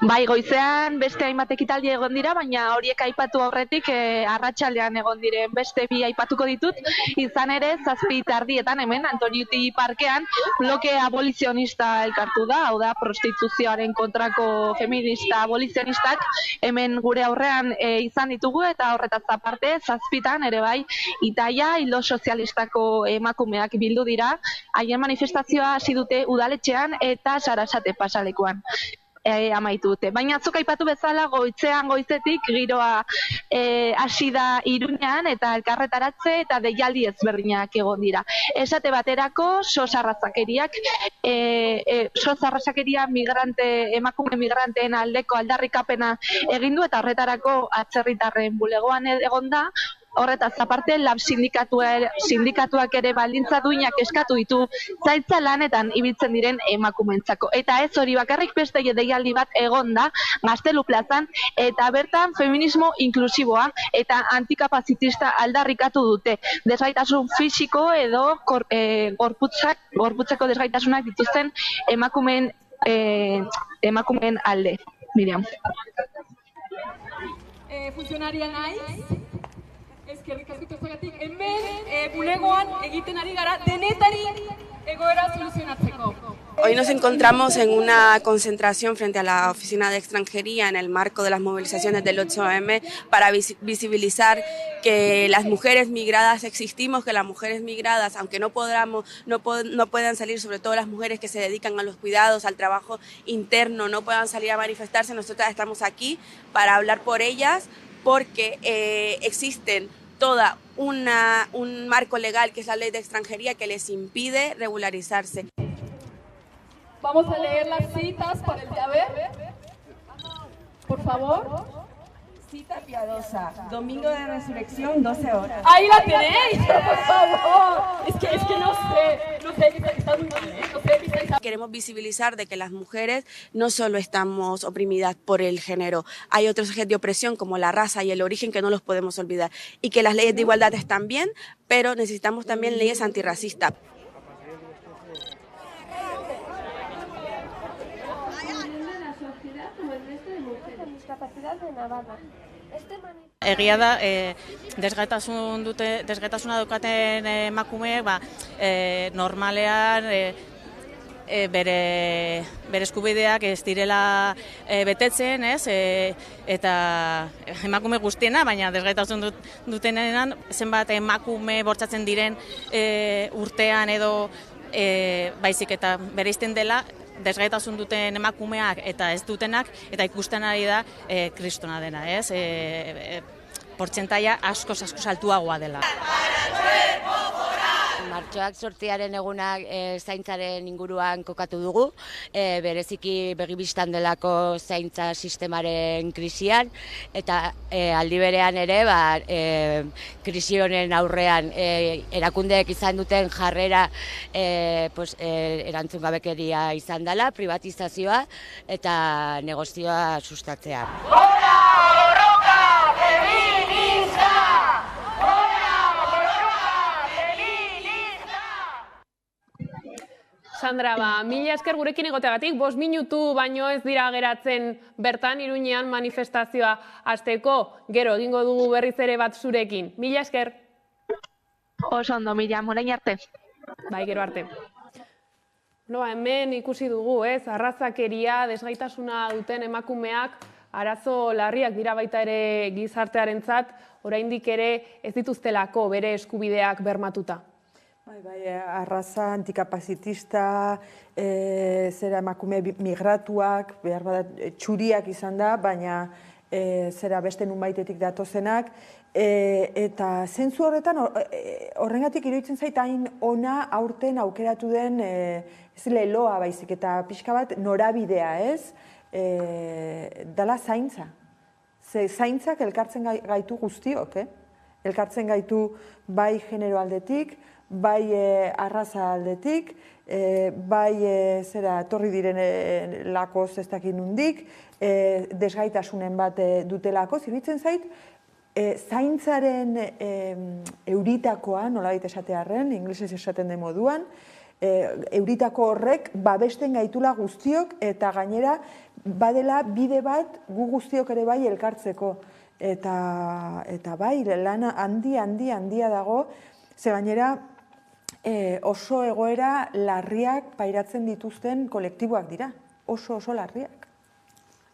Bai, goizean beste hainbat ekitaldi egon dira, baina horiek aipatu aurretik arratsaldean egon diren beste bi aipatuko ditut. Izan ere, 7:30 hemen Antoniuti parkean bloke abolizionista elkartu da, hau da prostituzioaren kontrako feminista abolizionistak hemen gure aurrean izan ditugu, eta horretaz aparte 7:00 ere bai Itaia ildo sozialistako emakumeak bildu dira. Haien manifestazioa hasi dute udaletxean eta Sarasate pasalekuan. amaitu dute. Baina atzok aipatu bezala goizetik giroa hasi da Iruñean eta elkarretaratze eta deialdi ezberdinak egon dira. Esate baterako sos arrazakeria emakume migranteen aldeko aldarrikapena egin du eta horretarako atzerritarren bulegoan egon da. Horretaz aparte, lab sindikatuak ere baldintza duinak eskatu ditu zaintza lanetan ibiltzen diren emakumeentzako. Eta ez hori bakarrik beste deialdi bat egon da Gaztelu plazan eta bertan feminismo inklusiboa eta antikapazitista aldarrikatu dute. Desgaitasun fisiko edo gorputzeko desgaitasunak dituzten emakumeen alde. Miriam. Funtzionaria naiz. Eskerrik asko zagatik, hemen bulegoan egiten ari gara denetari egoera soluzionatzeko. Hoy nos encontramos en una concentración frente a la Oficina de Extranjería en el marco de las movilizaciones del 8M para visibilizar que las mujeres migradas existimos, que las mujeres migradas, aunque no puedan salir, sobre todo las mujeres que se dedican a los cuidados, al trabajo interno, no puedan salir a manifestarse, nosotras estamos aquí para hablar por ellas, porque existen toda un marco legal que es la ley de extranjería que les impide regularizarse. Vamos a leer las citas para el deber. Por favor. Cita piadosa, domingo de resurrección, 12 horas. ¡Ahí la tenéis! ¡Por favor! Es que no sé, está muy mal, no sé. Queremos visibilizar de que las mujeres no solo estamos oprimidas por el género, hay otros ejes de opresión como la raza y el origen que no los podemos olvidar, y que las leyes de igualdad están bien, pero necesitamos también leyes antirracistas. Egia da, desgaitasuna daukaten emakumeek normalean bere eskubideak ez direla betetzen, eta emakume guztiena, baina desgaitasun dutenean zenbat emakume bortzatzen diren urtean edo baizik eta bereizten dela desgaitasun duten emakumeak eta ez dutenak, eta ikusten ari da kristona dena, portzentaia askoz altuagoa dela. Martxoak 8 egunak zaintzaren inguruan kokatu dugu, bereziki begibistan delako zaintza sistemaren krisian, eta aldi berean ere krisi honen aurrean erakundeek izan duten jarrera erantzun gabekeria izan dela, privatizazioa eta negozioa sustatzea. Sandra, mila esker gurekin egoteagatik, 5 minutu baino ez dira geratzen bertan Iruñean manifestazioa hasteko, gero egingo dugu berriz ere bat zurekin. Mila esker. Oso ondo, Miriam, orain arte. Bai, gero arte. Hemen ikusi dugu, arrazakeria, desgaitasuna duten emakumeak, arazo larriak dira baita ere gizartearentzat, oraindik ere ez dituztelako bere eskubideak bermatuta. Bai, arraza antikapazitista, zera emakume migratuak, behar bada txuriak izan da, baina zera beste nunbaitetik datozenak, eta zentzu horretan horrengatik iruditzen zait hain ona aurten aukeratu den ez leloa baizik eta pixka bat norabidea, ez? Dala zaintza. Zaintzak elkartzen gaitu guztiok, elkartzen gaitu bai genero aldetik, bai arraza aldetik, bai torri diren lakoz ez dakit nundik, desgaitasunen bat dutelako, zibitzen zait, zaintzaren euritakoa, nolabait esatearren, inglesez esaten den moduan, euritako horrek babesten gaitula guztiok eta gainera badela bide bat gu guztiok ere bai elkartzeko. Eta bai, lan handia dago, ze gainera oso egoera larriak pairatzen dituzten kolektiboak dira, oso larriak.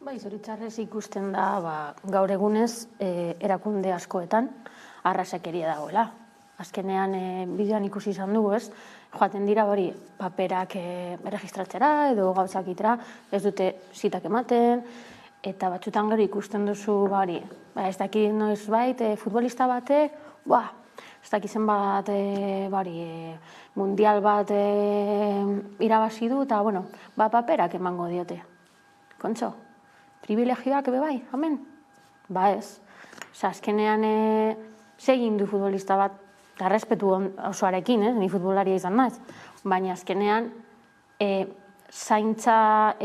Bai, zoritxarrez ikusten da gaur egunez erakunde askoetan arrasakeria dagoela. Azkenean bideoan ikusi izan dugu, ez? joaten dira hori paperak erregistratzera edo gauzak itera, ez dute zitak ematen, eta batzutan gero ikusten duzu hori, ez dakit noizbait futbolista batek, ez dakit zenbat mundial bat irabazi du, eta paperak emango diote. Kontxo, privilegioak ebe bai, amen? Ba ez. Azkenean segin du futbolista bat, eta respetu osoarekin, ni futbolaria izan naiz, baina azkenean zaintza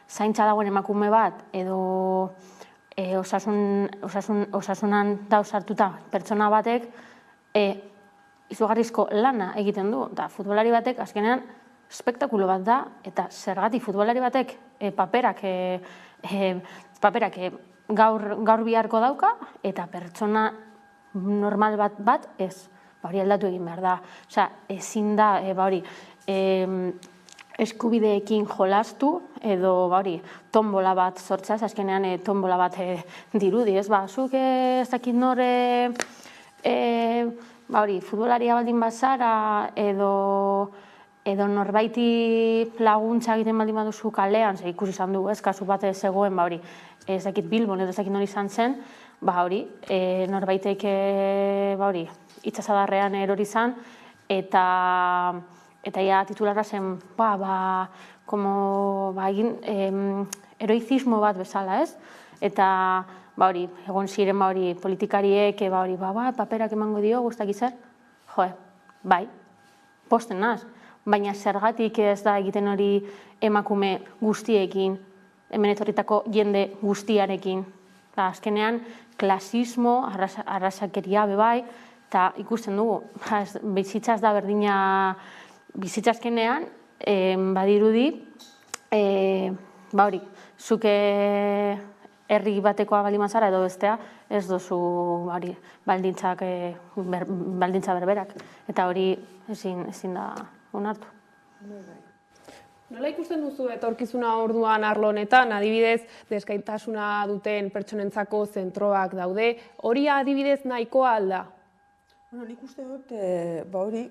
dagoen emakume bat, edo osasunan dauzartuta pertsona batek izugarrizko lana egiten du, eta futbolari batek azkenean espektakulo bat da, eta zergatik futbolari batek paperak gaur biharko dauka, eta pertsona normal bat ez, hori aldatu egin behar da. Osea, ezin da, eskubideekin jolastu, edo tombola bat sortzea, azkenean tombola bat dirudi, ez? Zuk ez dakit nore futbolaria baldin bazara, edo norbaiti laguntza egiten baldin baduzu kalean, ikusi izan du, ez, kasu bat zegoen, ez dakit Bilbon, edo ez dakit nori izan zen, norbaitek itxasadarrean erori izan, eta ja titularra zen, heroizismo bat bezala, ez? Eta egon ziren politikariek, paperak emango dio, guztak izan, bai, posten naz, baina zergatik ez da egiten hori emakume guztiekin, hemen etorritako jende guztiarekin. Azkenean, klasismo, arrasakeria bebai, eta ikusten dugu, bizitzaz da berdina, bizitzazkenean, badirudi, zuke herri batekoa baldin mazara edo bestea, ez dozu baldintza berberak, eta hori ezin da onartu. Nola ikusten duzu etorkizuna orduan arlo honetan, adibidez, desgaitasuna duten pertsonentzako zentroak daude, hori adibidez nahikoa alda? Nik uste dut,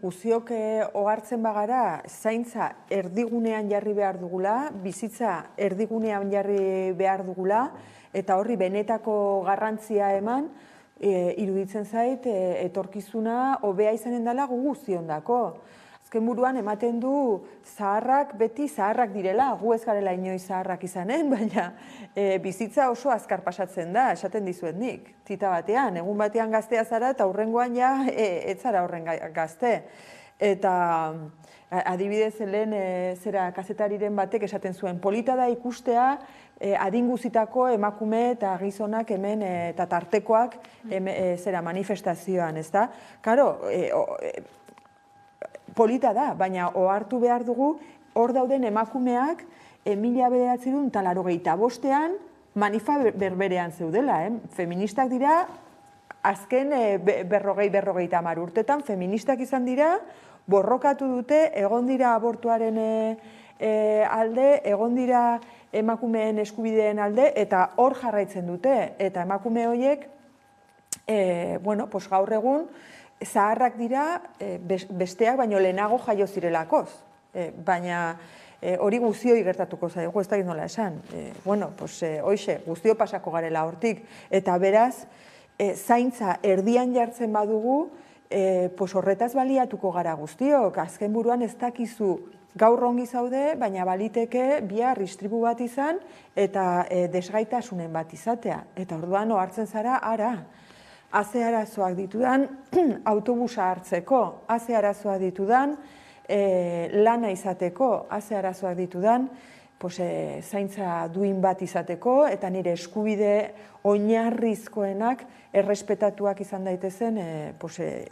guziok ohartzen bagara, zaintza erdigunean jarri behar dugula, bizitza erdigunean jarri behar dugula, eta horri benetako garrantzia eman, iruditzen zait, etorkizuna hobea izanen dela gu guziondako. Azken buruan ematen du zaharrak beti zaharrak direla, gu ez garela inoiz zaharrak izanen, baina bizitza oso azkar pasatzen da, esaten dizuet nik. Tita batean, egun batean gaztea zara eta hurrengoan ja ez zara horren gazte. Eta adibidez lehen zera kazetariren batek esaten zuen, polita da ikustea adin guzitako emakume eta gizonak hemen eta tartekoak zera manifestazioan, ez da? Karo, polita da, baina ohartu behar dugu, hor dauden emakumeak 1985ean manifa berberean zeudela. Feministak dira, azken 40-50 urtetan, feministak izan dira, borrokatu dute, egon dira abortuaren alde, egon dira emakumeen eskubideen alde, eta hor jarraitzen dute. Eta emakume horiek, gaur egun, zaharrak dira besteak, baino lehenago jaio zirelakoz. Baina hori guztioi gertatuko zaigu, ez da nola esan. Hoxe, guztio pasako garela hortik. Eta beraz, zaintza erdian jartzen badugu, horretaz baliatuko gara guztiok. Azken buruan ez dakizu gaur ongi zaude, baina baliteke bihar istripu bat izan eta desgaitasunen bat izatea. Eta orduan ohartzen zara, Haze arazoak ditudan autobusa hartzeko, haze arazoak ditudan lana izateko, haze arazoak ditudan zaintza duin bat izateko, eta nire eskubide oinarrizkoenak errespetatuak izan daitezen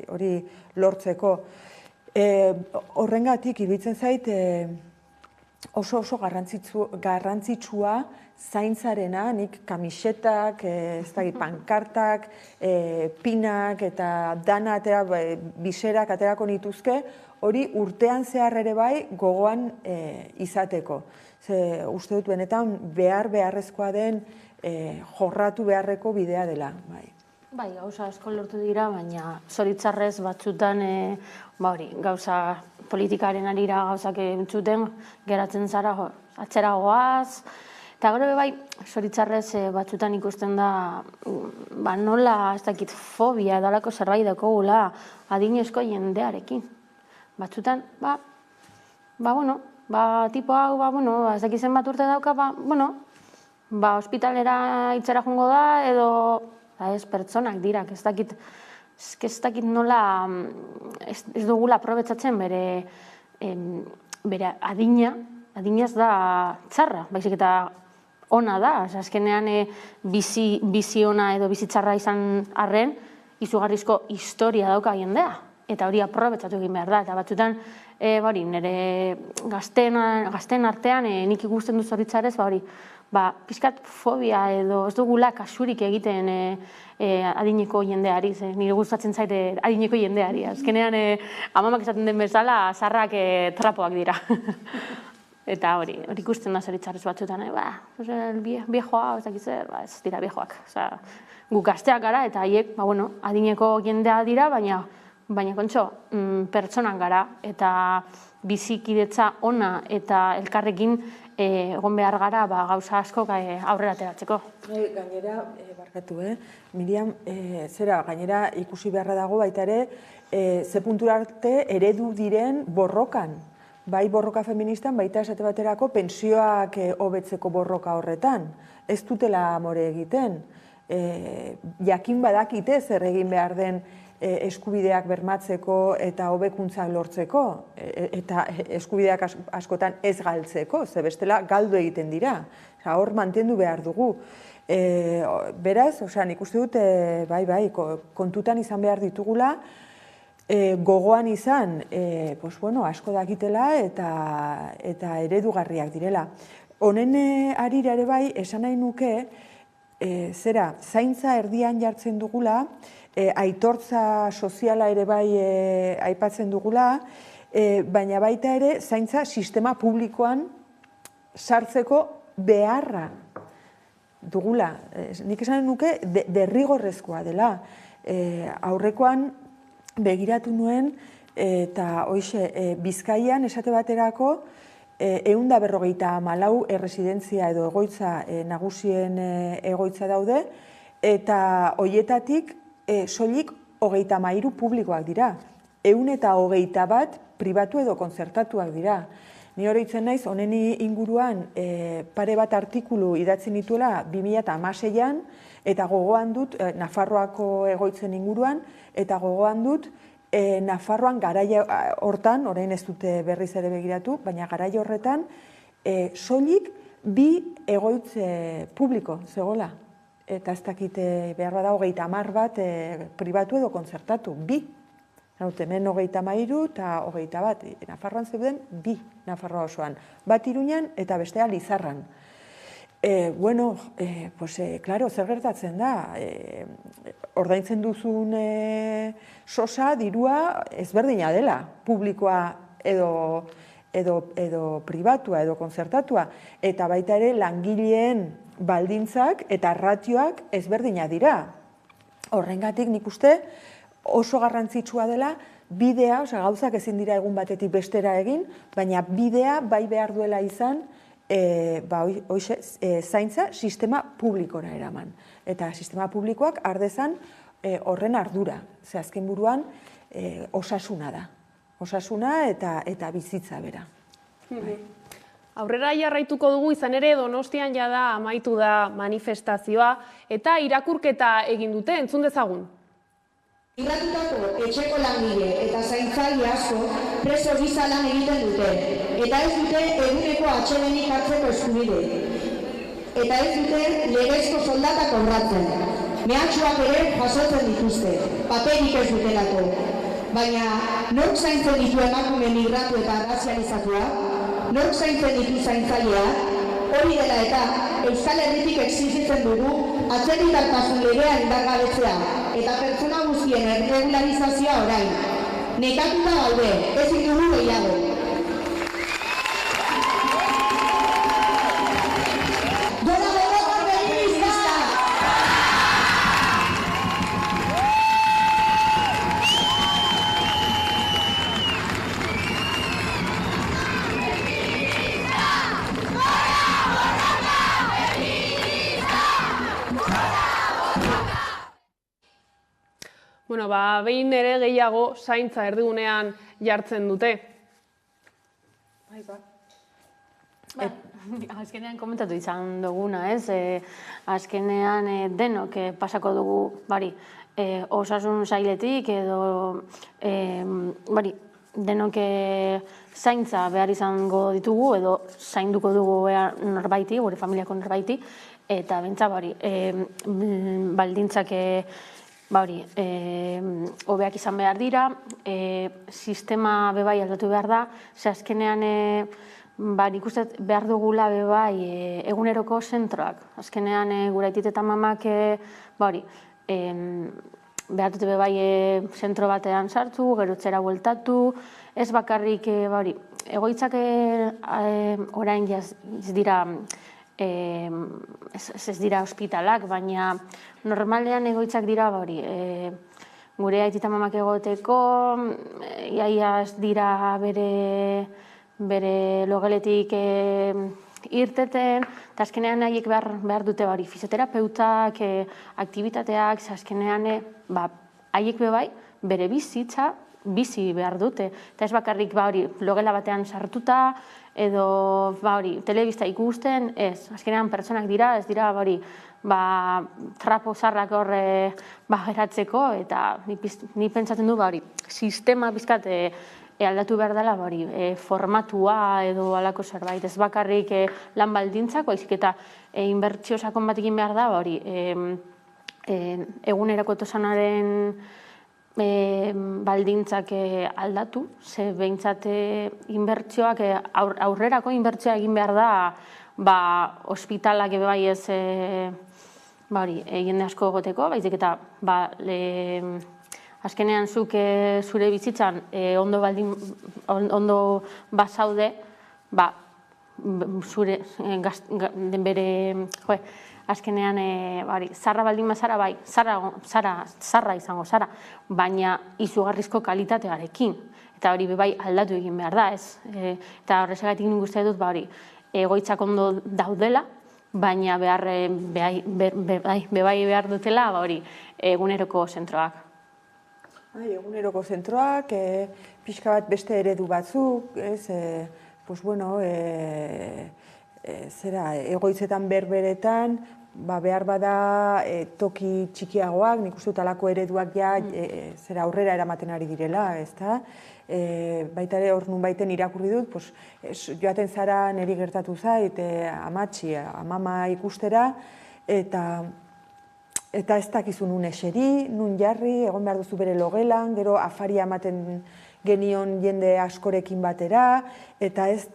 hori lortzeko. Horrengatik iruditzen zait oso garrantzitsua zaintzarena, nik kamisetak, pankartak, pinak eta dana biserak aterako nituzke, hori urtean zehar ere bai gogoan izateko. Uste dut benetan beharrezkoa den jorratu beharreko bidea dela. Bai, gauza asko lortu dira, baina zoritzarrez batzutan gauza politikaren arira gauzak entzuten, geratzen zara atzera goaz. Eta gero bai, zoritzarrez batzutan ikusten da, nola, ez dakit, fobia edalako zerbait dakogula adinezko jendearekin. Batzutan, tipo hau, ez dakizen bat urte dauka, ospitalera itzera jungo da, edo ez pertsonak dirak, ez dakit nola, ez dugula aprobetsatzen bere adinaz da txarra, baizik eta ona da, azkenean bizi ona edo bizi txarra izan arren, izugarrizko historia dauka jendea, eta hori aprobetsatu egin behar da, eta batzutan, nire gazten artean nik ikusten dut zoritzarez, pixkat fobia edo ez dugula kasurik egiten adineko jendeari, nire gustatzen zaite adineko jendeari. Azkenean, amamak esaten den bezala, zarrak trapoak dira. Eta hori ikusten da zoritzarrez batzutan, viejoa, ez dakitzer, ez dira viejoak. Guk gazteak gara eta haiek, adineko jendea dira, baina kontxo, pertsonak gara eta bizikidetza ona eta elkarrekin egon behar gara gauza asko aurrera ateratzeko. Gainera, barkatu, Miriam, gainera ikusi beharra dago baita ere, ze puntura arte eredu diren borrokan. Bai borroka feministan, baita esate baterako pensioak hobetzeko borroka horretan. Ez dutela amore egiten. Jakin badakite zer egin behar den eskubideak bermatzeko eta hobekuntzak lortzeko, eta eskubideak askotan ez galtzeko, ze bestela galdu egiten dira. Hor mantendu behar dugu. Beraz, nik uste dut, kontutan izan behar ditugula, gogoan izan, asko dakitela eta eredugarriak direla. Honen arira ere bai, esan nahi nuke, zaintza erdian jartzen dugula, aitortza soziala ere bai aipatzen dugula, baina baita ere zaintza sistema publikoan sartzeko beharra dugula. Nik esan nuke derrigorrezkoa dela. Aurrekoan begiratu nuen eta Bizkaian esate baterako 154 erresidentzia edo egoitza nagusien egoitza daude, eta horietatik soilik 33 publikoak dira. 121 pribatu edo kontzertatuak dira. Ni oroitzen naiz, honen inguruan pare bat artikulu idatzen dituela 2016an, eta gogoan dut Nafarroako egoitzen inguruan, eta gogoan dut Nafarroan garaia hortan, orain ez dute berriz ere begiratu, baina garaia horretan soilik 2 egoitze publiko zegoela. Eta ez dakite behar bada 30 bat pribatu edo kontzertatu, 2. Hemen 33 eta 21, Nafarroan zeuden 2 Nafarroa osoan. Bat Iruñan eta bestea Lizarran. Claro, zer gertatzen da? Ordaintzen duzun sosa, dirua, ezberdina dela, publikoa edo pribatua edo kontzertatua. Eta baita ere langileen baldintzak eta ratioak ezberdina dira. Horrengatik nik uste oso garrantzitsua dela bidea, gauzak ezin dira egun batetik bestera egin, baina bidea bai behar duela izan zaintza sistema publikora eraman. Eta sistema publikoak ardezan horren ardura. Ze azken buruan osasuna da. Osasuna eta bizitza bera. Aurrera jarraituko dugu, izan ere Donostian jada amaitu da manifestazioa eta irakurketa egin dute, entzun dezagun. Irratutako etxeko langile eta zaintzaile asko preso gisa lan egiten dute, eta ez dute eguneko atsedenik hartzeko eskubide. Eta ez dute legezko soldata kobratzen. Mehatxuak ere jasotzen dituzte, paperik ez dutelako. Baina nork zaintzen ditu emakume migratu eta razializatua? Nork zaintzen ditu zaintzaileak? Hori dela eta Euskal Herritik exijitzen dugu atzerritartasun legea indargabetzea eta pertsona guztien erregularizazioa orain. Nekatuta gaude, ezin dugu gehiago. Gora borroka feminista! behin ere gehiago zaintza erdigunean jartzen dute. Azkenean komentatu izan duguna, ez? Azkenean denok pasako dugu, osasun sailetik edo, denok zaintza behar izango ditugu edo zainduko dugu norbaiti, gure familiako norbaiti, eta bentsa baldintzak hobeak izan behar dira, sistema bebai aldatu behar da, ze azkenean nik uste behar dugula bebai eguneroko zentroak. Azkenean gure aitit eta mamak behar dute bebai zentro batean sartu, gerotzera bueltatu, ez bakarrik egoitzak orain ez dira ospitalak, baina normalean egoitzak dira gure aitit eta mamak egoteko, iaia ez dira bere logeletik irteten, eta azkenean haiek behar dute fisioterapeutak, aktibitateak, azkenean haiek bebai bere bizitza bizi behar dute. Eta ez bakarrik logela batean sartuta, edo telebista ikusten, ez. Azkenean pertsonak dira, ez dira trapo zarrak horre geratzeko, eta ni pentsatzen du sistema bizkat aldatu behar dela formatua edo alako zerbait. Ez bakarrik lan baldintzak, baizik eta inbertsio sakon bat egin behar da, egunerako tosanaren baldintzak aldatu, ze behintzat inbertsioak, aurrerako inbertsioa egin behar da, ospitalak bai ez jende asko egoteko, baizik eta azkenean zuk zure bizitzan ondo bazaude, zure bere, azkenean zarra baldin bazara zarra izango zara, baina izugarrizko kalitatearekin. Eta hori bebai aldatu egin behar da, ez? Eta horrezagatik nik uste dut egoitzak ondo daudela, baina bebai behar dutela eguneroko zentroak. Eguneroko zentroak, pixka bat beste eredu batzuk, egoitzetan berberetan, behar bada toki txikiagoak, nik uste dut alako ereduak aurrera eramaten ari direla, ezta? Baita ere hor nun baiten irakurri dut, joaten zara niri gertatu zait, amatxi, amama ikustera, eta ez dakizu nun eseri, nun jarri, egon behar duzu bere logelan, gero afaria ematen genion jende askorekin batera, eta ez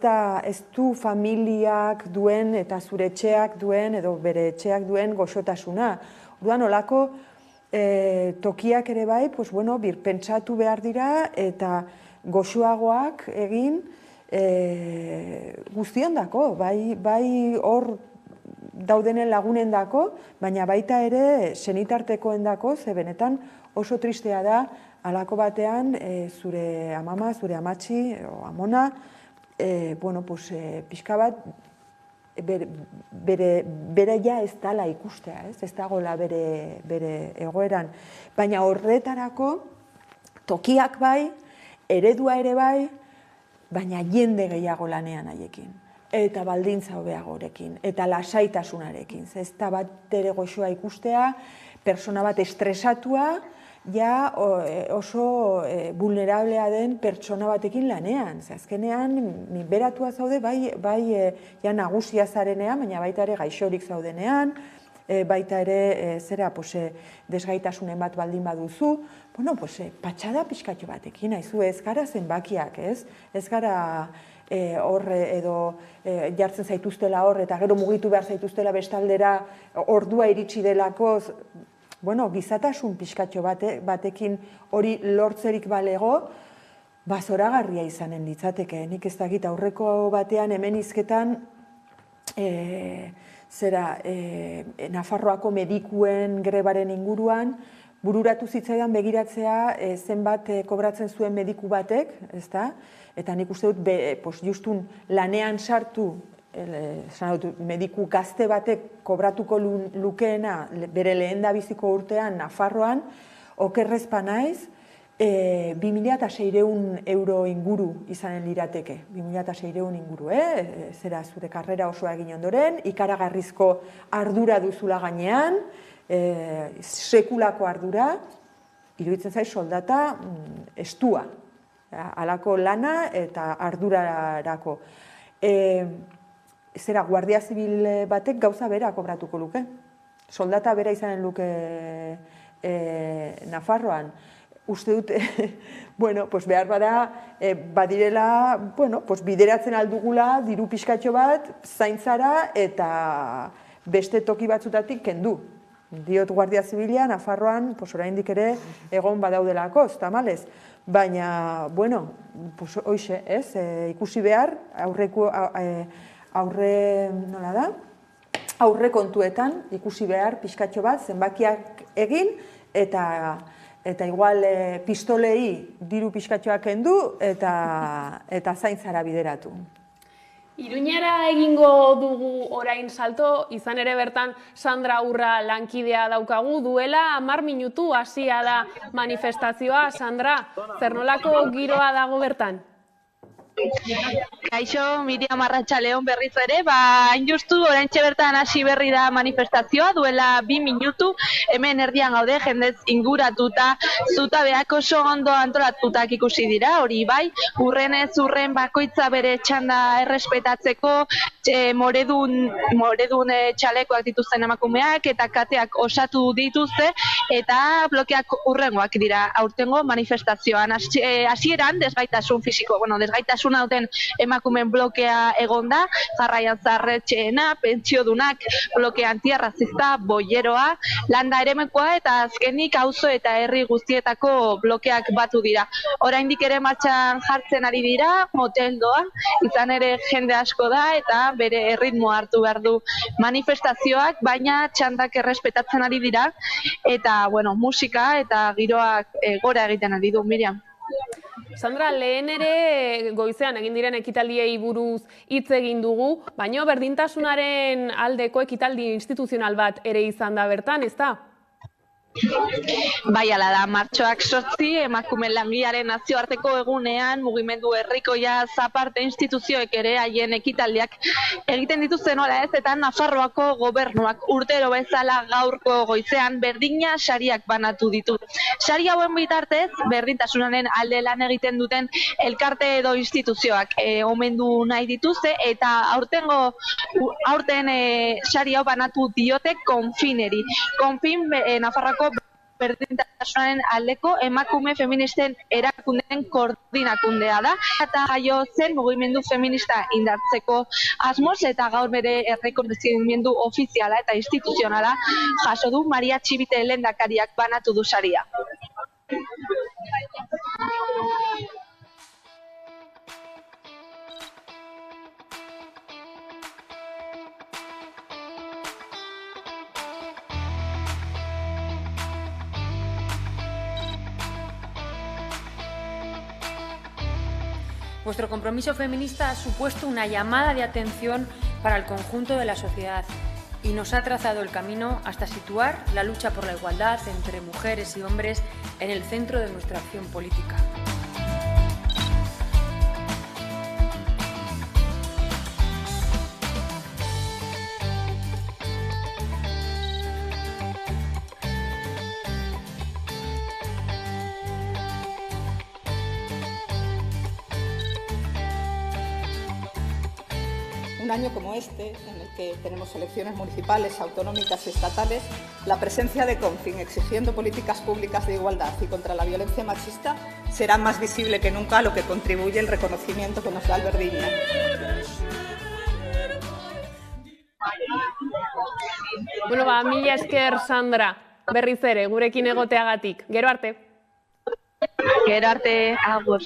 du familiak duen eta zure etxeak duen edo bere etxeak duen goxotasuna. Orduan, olako tokiak ere bai, birpentsatu behar dira eta goxoagoak egin guztiondako, bai hor daudenen lagunendako, baina baita ere senitartekoendako, ze benetan oso tristea da halako batean zure amama, zure amatxi, amona, pixka bat bere ja ez dala ikustea, ez dagoela bere egoeran. Baina horretarako tokiak bai, eredua ere bai, baina jende gehiago lanean haiekin. Eta baldintza hobeagorekin, eta lasaitasunarekin. Ez da bat ere goxoa ikustea, persona bat estresatua, ja oso vulnerablea den pertsona batekin lanean. Azkenean, beratua zaude, bai nagusia zarenean, baina baita ere gaixorik zaudenean, baita ere desgaitasunen bat baldin baduzu, patxada pixkatxo batekin, haizu ez gara zenbakiak, ez? Ez gara horre edo jartzen zaituztela hor, eta gero mugitu behar zaituztela bestaldera ordua iritsi delako, gizatasun pixkatxo batekin hori lortzerik balego, zoragarria izanen litzateke. Nik ez dakit aurreko batean hemen hizketan Nafarroako medikuen grebaren inguruan, bururatu zitzaidan begiratzea zenbat kobratzen zuen mediku batek, ezta? Eta nik uste dut, justun lanean sartu, mediku gazte batek kobratuko lukeena bere lehen da biziko urtean Nafarroan, okerrezpa naiz, 2.600 euro inguru izanen lirateke. 2.600 inguru, zera zure karrera osoa egin ondoren, ikaragarrizko ardura duzula gainean, sekulako ardura, iruditzen zaiz soldata estua, halako lana eta ardurarako. Zera, Guardia Zibil batek gauza bera kobratuko luke. Soldata bera izanen luke Nafarroan. Uste dut, behar bada, badirela, bideratzen aldugula diru pixkatxo bat, zaintzara eta beste toki batzutatik kendu. Diot Guardia Zibila, Nafarroan, oraindik ere egon badaudelako, ez tamalez. Baina, hoxe, ez, ikusi behar, aurre kontuetan, ikusi behar pixkatxo bat, zenbakiak egin, eta igual pistolei diru pixkatxoak kendu eta zaintzara bideratu. Iruñera egingo dugu orain salto, izan ere bertan Sandra Urra lankidea daukagu, duela 10 minutu hasia da manifestazioa. Sandra, zer nolako giroa dago bertan? Kaixo, Miriam Arratsaldeon berriz ere, hain justu oraintxe bertan hasi berri da manifestazioa, duela 2 minutu, hemen erdian gaude, jendez inguratuta, zutabeak oso ondo antolatutak ikusi dira, hori bai, urrenez urren bakoitza bere txanda errespetatzeko, moredun txalekoak dituzten emakumeak eta kateak osatu dituzte, eta blokeak urrengoak dira aurtengo manifestazioan. Hasieran desgaitasun fisiko, desgaitasun hauten emakumen blokea egonda, jarraian Zaharretxeena, pentsiodunak, bloke antiarrazista, boieroa, landa eremekoa eta azkenik auzo eta herri guztietako blokeak batu dira. Oraindik ere martxan jartzen ari dira, moteldoa, izan ere jende asko da eta bere erritmoa hartu behar du manifestazioak, baina txandak errespetatzen ari dira eta musika eta giroak gora egiten ari du, Miriam. Sandra, lehen ere goizean egin diren ekitaldiei buruz hitz egin dugu, baina berdintasunaren aldeko ekitaldi instituzional bat ere izan da bertan, ez da? Bai, ala da, martxoak 8 emakume langilearen nazioarteko egunean mugimendu herrikoia aparte instituzioek ere haien ekitaldiak egiten dituzten nola ez, eta Nafarroako gobernuak urtero bezala gaurko goizean berdina sariak banatu ditu. Sari hauen bitartez, berdintasunaren alde lan egiten duten elkarte edo instituzioak omendu nahi dituzte, eta aurten sari hau banatu diote Konfineri. Konfin Nafarroako berdintasunaren aldeko emakume feministen erakundeen koordinakundea da, eta jaio zen mugimendu feminista indartzeko asmoz, eta gaur bere errekonozimendu ofiziala eta instituzionala jaso du Maria Txibite lehendakariak banatu du saria. Vuestro compromiso feminista ha supuesto una llamada de atención para el conjunto de la sociedad y nos ha trazado el camino hasta situar la lucha por la igualdad entre mujeres y hombres en el centro de nuestra acción política. Un año como este, en el que tenemos elecciones municipales, autonómicas y estatales, la presencia de Confin exigiendo políticas públicas de igualdad y contra la violencia machista será más visible que nunca, a lo que contribuye el reconocimiento que nos da Alberdiña. Mila esker, Sandra, berriz ere, gurekin egoteagatik. Gero arte. Gero arte, agur.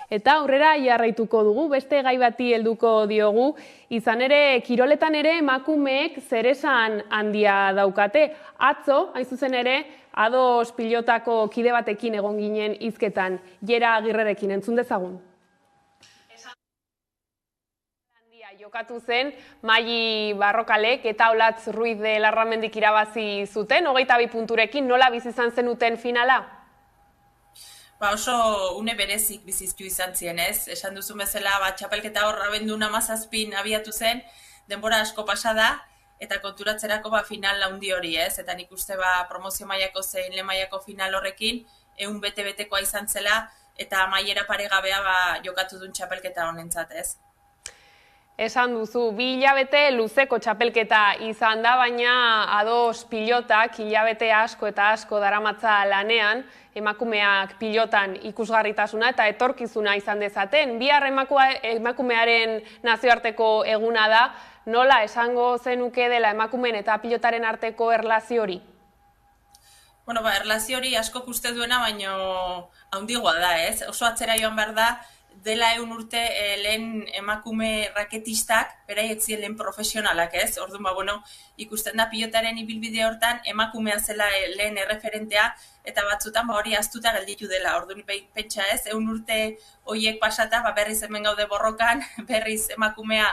Eta aurrera jarraituko dugu, beste gai bati helduko diogu, izan ere, kiroletan ere emakumeek zeresan handia daukate. Atzo, hain zuzen ere, A2 pilotako kide batekin egon ginen hizketan, Jera Agirrerekin, entzun dezagun. jokatu zen, Maili Barrokalek eta Olatz Ruiz de Larramendik irabazi zuten, 22 punturekin, nola bizi izan zenuten finala? Oso une berezik biziztu izan ziren, ez? Esan duzun bezala, txapelketa hor abendun 17 abiatu zen, denbora asko pasada, eta konturatzerako final handi hori, ez? Eta nik uste promozio mailako zein lehen mailako final horrekin, ehun bete-betekoa izan zela, eta mailera paregabea jokatu duen txapelketa honentzat, ez? Esan duzu, 2 hilabete luzeko txapelketa izan da, baina ados pilotak hilabete asko eta asko daramatza lanean, emakumeak pilotan ikusgarritasuna eta etorkizuna izan dezaten. Bihar emakumearen nazioarteko eguna da, nola esango zenuke dela emakumeen eta pilotaren arteko erlazio hori? Erlazio hori asko uste duena, baino handigoa da, ez? Oso atzera joan behar da, dela 100 urte lehen emakume raketistak, beraiek ziren lehen profesionalak, ez? Orduan, ikusten da pilotaren ibilbide hortan emakumea zela lehen erreferentea, eta batzutan hori aztuta gelditu dela. Orduan pentsa, ez? 100 urte horiek pasata, berriz hemen gaude borrokan, berriz emakumea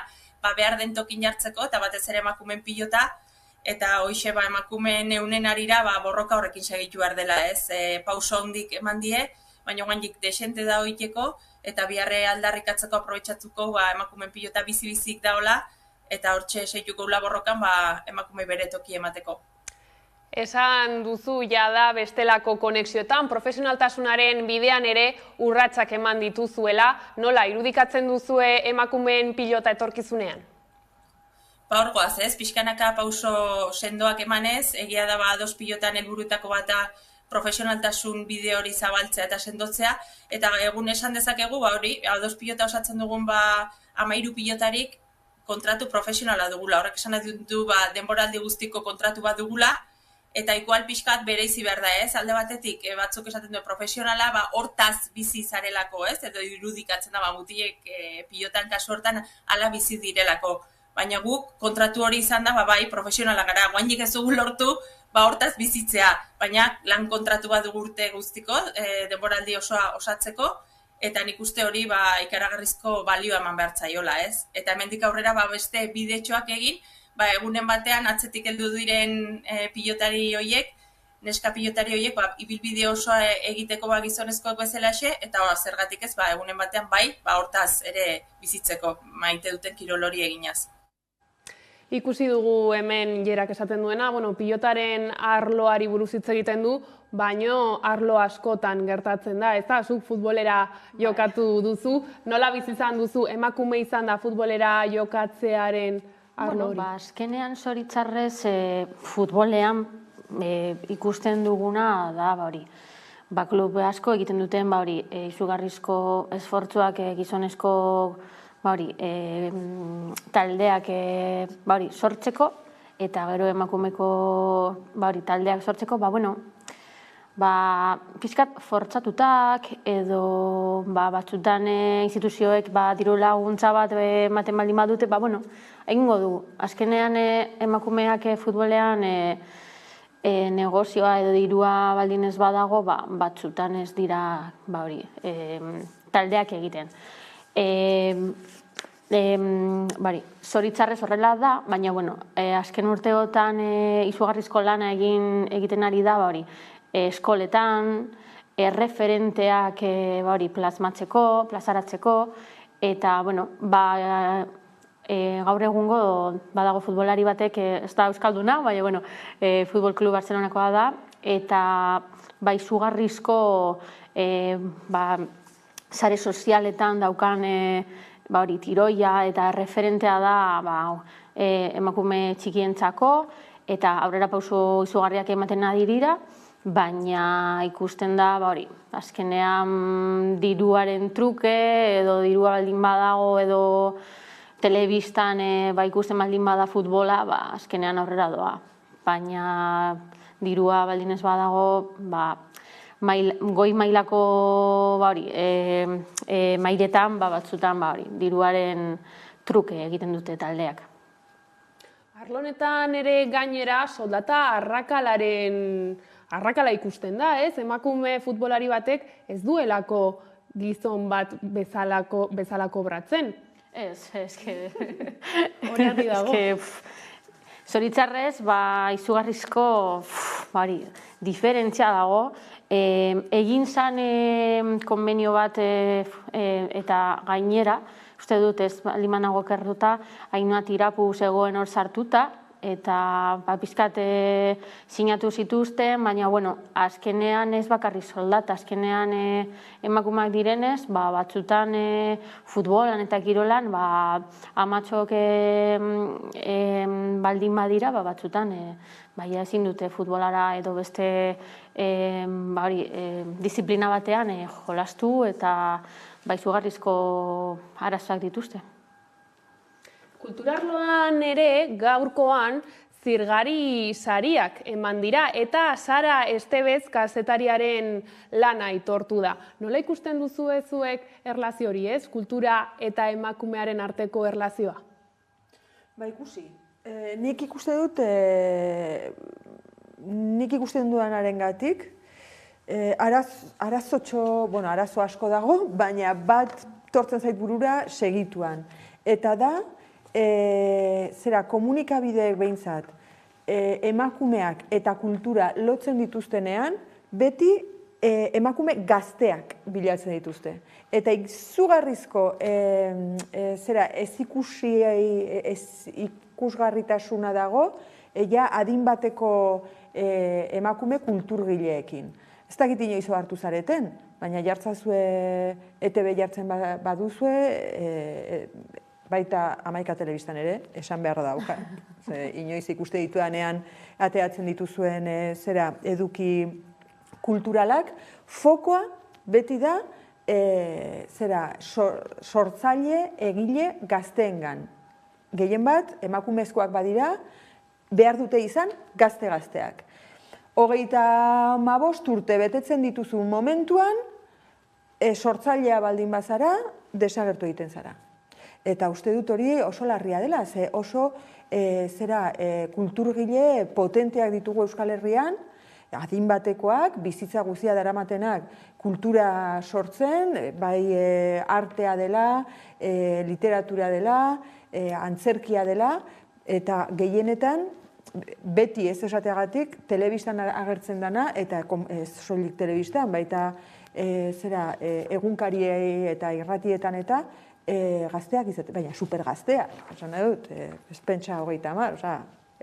behar den tokin jartzeko, eta batez ere emakumeen pilota, eta hoxe emakumeen eunen arira borroka horrekin segitu behar dela, ez? Pauso hondik eman die, baina guandik desente da hoiteko, eta biharre aldarrikatzeko aprobetxatzuko emakumeen pilota bizi-bizik daola, eta hortxe seituko ula borrokan emakume bere toki emateko. Esan duzu jada bestelako konexioetan, profesionaltasunaren bidean ere urratsak eman dituzuela, nola irudikatzen duzue emakumeen pilota etorkizunean? Hor goaz, ez? Pixkanaka pauso sendoak emanez, egia da ados pilotan helburutako bata profesionaltasun bide hori zabaltzea eta sendotzea, eta egun esan dezakegu, hori, ados pilota osatzen dugun 13 pilotarik kontratu profesionala dugula. Horrek esan du denboraldi guztiko kontratu bat dugula, eta igual pixkat bereizi behar da, ez? Alde batetik, batzuk esaten du profesionala, hortaz bizi zarelako, ez? Edo irudikatzen da, mutilek pilotan kasu hortan ala bizi direlako. Baina guk kontratu hori izan da, bai, profesionala gara, guainik ez dugu lortu, hortaz bizitzea, baina lan kontratu bat dugu urte guztiko, denboraldi osoa osatzeko, eta nik uste hori ikaragarrizko balioa eman behar zaiola, ez? Eta hemendik aurrera beste bidetxoak egin, egunen batean atzetik heldu diren pilotari horiek, neska pilotari horiek, ibilbide osoa egiteko gizonezkoak bezalaxe, eta zergatik ez, egunen batean hortaz ere bizitzeko maite duten kirol hori eginaz. Ikusi dugu hemen Jerak esaten duena, pilotaren arloari buruz hitz egiten du, baino arlo askotan gertatzen da, ez da, zuk futbolera jokatu duzu, nola bizi izan duzu, emakume izan da futbolera jokatzearen arlo hori? Azkenean zoritzarrez futbolean ikusten duguna da, klub asko egiten duten, izugarrizko esfortzuak gizonezko taldeak sortzeko, eta gero emakumeko taldeak sortzeko, pixkat fortzatutak, edo batzutan instituzioek diru laguntza bat ematen baldin badute, egingo dugu. Azkenean emakumeak futbolean negozioa edo dirua baldin ez badago, batzutan ez dira taldeak egiten. Zoritzarrez horrela da, baina azken urteotan izugarrizko lana egiten ari da eskoletan, erreferenteak plazaratzeko, eta gaur egungo badago futbolari batek, ez da euskalduna, baina Futbol Klub Barcelonakoa da, eta izugarrizko sare sozialetan daukan tiroia eta referentea da emakume txikientzako, eta aurrera pauso izugarriak ematen ari dira, baina ikusten da, azkenean diruaren truke, edo dirua baldin badago, edo telebistan ikusten baldin bada futbola, azkenean aurrera doa. Baina dirua baldin ez badago, goi mailako mailetan batzutan diruaren truke egiten dute taldeak. Arlonetan ere gainera soldata arrakala ikusten da, ez? Emakume futbolari batek ez duelako gizon bat bezala kobratzen. Ez, eske... Hori argi dago. Zoritzarrez, izugarrizko diferentzia dago. Egin zan konbenio bat eta gainera, uste dut ez limanago kerruta, Ainhoa Tirapu zegoen hor sartuta, eta pizkat sinatu zituzten, baina, azkenean ez bakarri soldata, azkenean emakumeak direnez, batzutan futbolan eta kirolan, amatxok baldin badira, batzutan ezin dute futbolara edo beste disiplina batean jolastu eta izugarrizko arazoak dituzte. Kulturarloan ere gaurkoan zirgari sariak eman dira eta Sara Estebez kazetariaren lana aitortu da. Nola ikusten duzue zuek erlazio hori, ez? Kultura eta emakumearen arteko erlazioa? Ikusi. Nik ikusten duanarengatik arazo asko dago, baina bat tortzen zait burura segituan. Eta da, komunikabideek behintzat emakumeak eta kultura lotzen dituztenean, beti emakume gazteak bilatzen dituzte. Eta izugarrizko ikusgarritasuna dago, adin bateko emakume kulturgileekin. Ez dakit inoiz hartu zareten, baina jartzazue, ETV jartzen baduzue, baita Hamaika Telebistan ere, esan beharra dauka. Inoiz ikuste ditudanean ateatzen dituzuen eduki kulturalak, fokoa beti da sortzaile, egile gazteengan. Gehien bat, emakumezkoak badira, behar dute izan gazte-gazteak. 35 urte betetzen dituzun momentuan, sortzailea baldin bazara, desagertu egiten zara. Eta uste dut hori oso larria dela, oso kulturgile potenteak ditugu Euskal Herrian, adin batekoak, bizitza guztia daramatenak kultura sortzen, bai artea dela, literatura dela, antzerkia dela, eta gehienetan, beti ez esateagatik, telebistan agertzen dana, eta ez soilik telebistan, baita egunkariei eta irratietan eta gazteak izaten, baina supergazteak, esan dut, ez pentsa 30,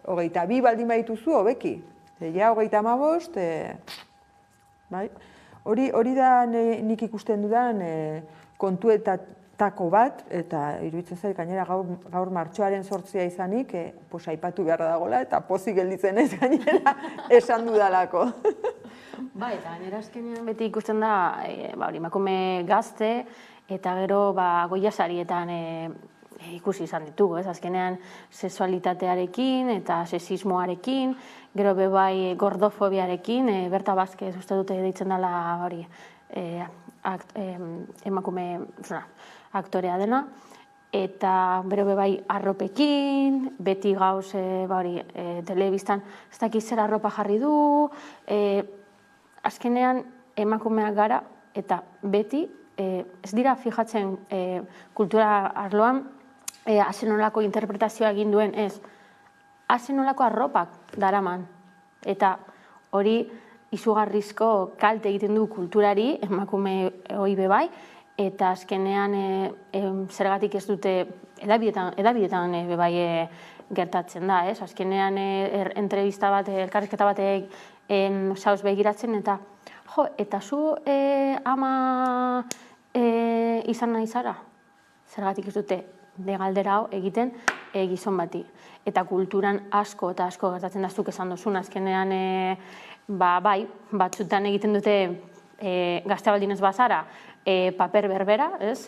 22 baldin badituzu, hobeki. Ja, 35, hori da nik ikusten dudan kontuetako bat, eta iruditzen zait, gainera gaur martxoaren 8 izanik, aipatu beharra dagoela, eta pozik gelditzen ez gainera esan dudalako. Eta gainera azkenean beti ikusten da, emakume gazte, eta gero Goia sarietan ikusi izan ditugu, azkenean sexualitatearekin eta sexismoarekin, gero bebai gordofobiarekin, Berta Vázquez uste dute deitzen dela emakume aktorea dena, eta bero bebai arropekin, beti gauz telebistan, ez dakiz zer arropa jarri du, azkenean emakumeak gara, eta beti ez dira fijatzen kultura arloan azenolako interpretazioa egin duen, ez, azenolako arropak daraman. Eta hori izugarrizko kalte egiten du kulturari, emakume hori bebai, eta azkenean zergatik ez dute edabidetan bebai gertatzen da, ez? Azkenean entrevista bat, elkarrizketa batek zauz begiratzen, eta eta zu ama izan nahi zara? Zergatik ez dute galdera hau egiten gizon bati. Eta kulturan asko eta asko gertatzen da zuk esan duzun, azkenean bai, batzutan egiten dute gazte baldin ez bazara, paper berbera, ez?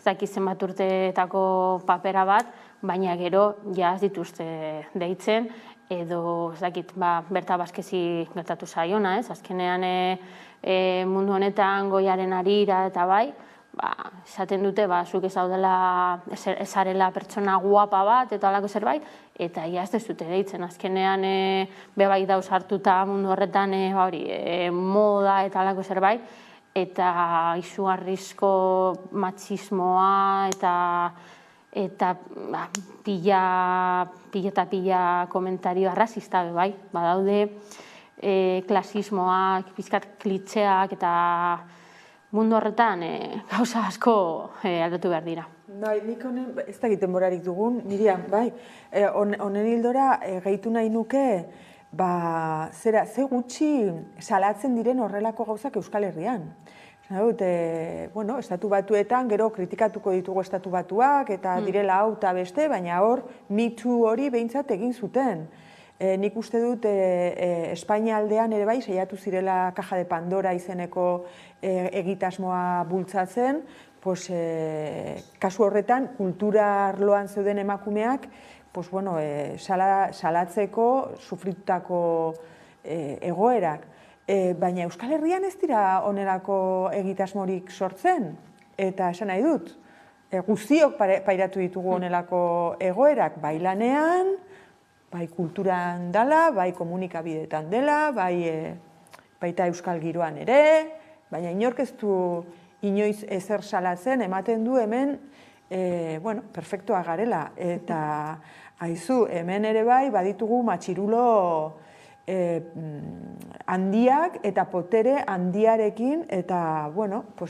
Zaki zenbat urteetako papera bat, baina gero jaz dituzte deitzen, edo, zakit, Berta Vázquezi gertatu zaiona, ez? Azkenean mundu honetan Goiaren harira eta bai, esaten dute, zuk ezarela pertsona guapa bat, eta alako zerbait, eta ia ez dezute deitzen. Azkenean bebai dauz hartuta mundu horretan moda eta alako zerbait, eta izugarrizko matxismoa eta pila komentario arrazista bai. Badaude klasismoak, pizkat klitxeak eta mundu horretan gauza asko aldatu behar dira. Bai, nik honen, ez da egiten borarik dugun, Miriam, bai, honen hildora gehitu nahi nuke, ze gutxi salatzen diren horrelako gauzak Euskal Herrian. Estatu Batuetan, gero kritikatuko ditugu Estatu Batuak, eta direla hau eta beste, baina hor, Me Too hori behintzat egin zuten. Nik uste dut Espainia aldean ere bai, saiatu zirela Caja de Pandora izeneko egitasmoa bultzatzen, kasu horretan, kultura arloan zeuden emakumeak, salatzeko sufritutako egoerak. Baina Euskal Herrian ez dira onerako egitasmorik sortzen, eta esan nahi dut, guztiok pairatu ditugu onelako egoerak, bai lanean, bai kulturan dela, bai komunikabideetan dela, baita euskal giroan ere, baina inork ez du inoiz ezer salatzen, ematen du hemen, perfektoa garela, eta haizu, hemen ere bai, baditugu matxirulo handiak eta potere handiarekin, eta,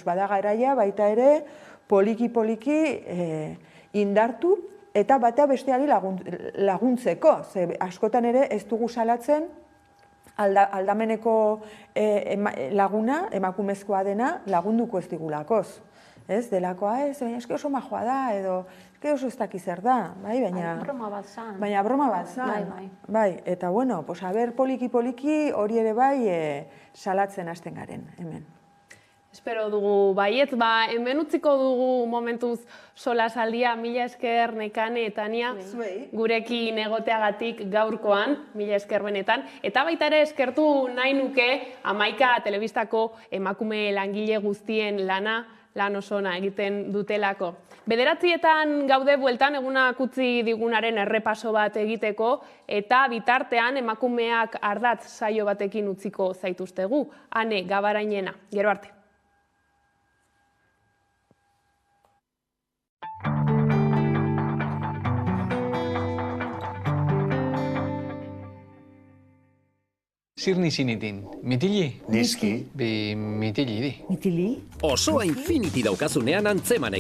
bada garaia baita ere, poliki-poliki indartu, eta batea besteari laguntzeko. Askotan ere ez dugu salatzen aldameneko laguna, emakumezkoa dena, lagunduko ez digulakoz. Ez, delakoa ez, baina eske oso majoa da, edo eske oso ez dakiz zer da, baina broma bat zan. Baina broma bat zan. Bai, eta poliki-poliki hori ere bai salatzen hasten garen, hemen. Espero dugu baietz, hemen utziko dugu momentuz solasaldia, mila esker Nekane eta Ania gurekin egoteagatik gaurkoan, mila esker benetan, eta baita ere eskertu nahi nuke Hamaika telebistako emakume langile guztien lan oso ona egiten dutelako. 9:00 gaude bueltan egunak utzi digunaren errepaso bat egiteko, eta bitartean emakumeak ardatz saio batekin utziko zaituztegu. Ane Gabarainena, gero arte. Zirni zinitin, mitili? Niski. Mitili di. Mitili? Osoa Infinity daukazunean antzeman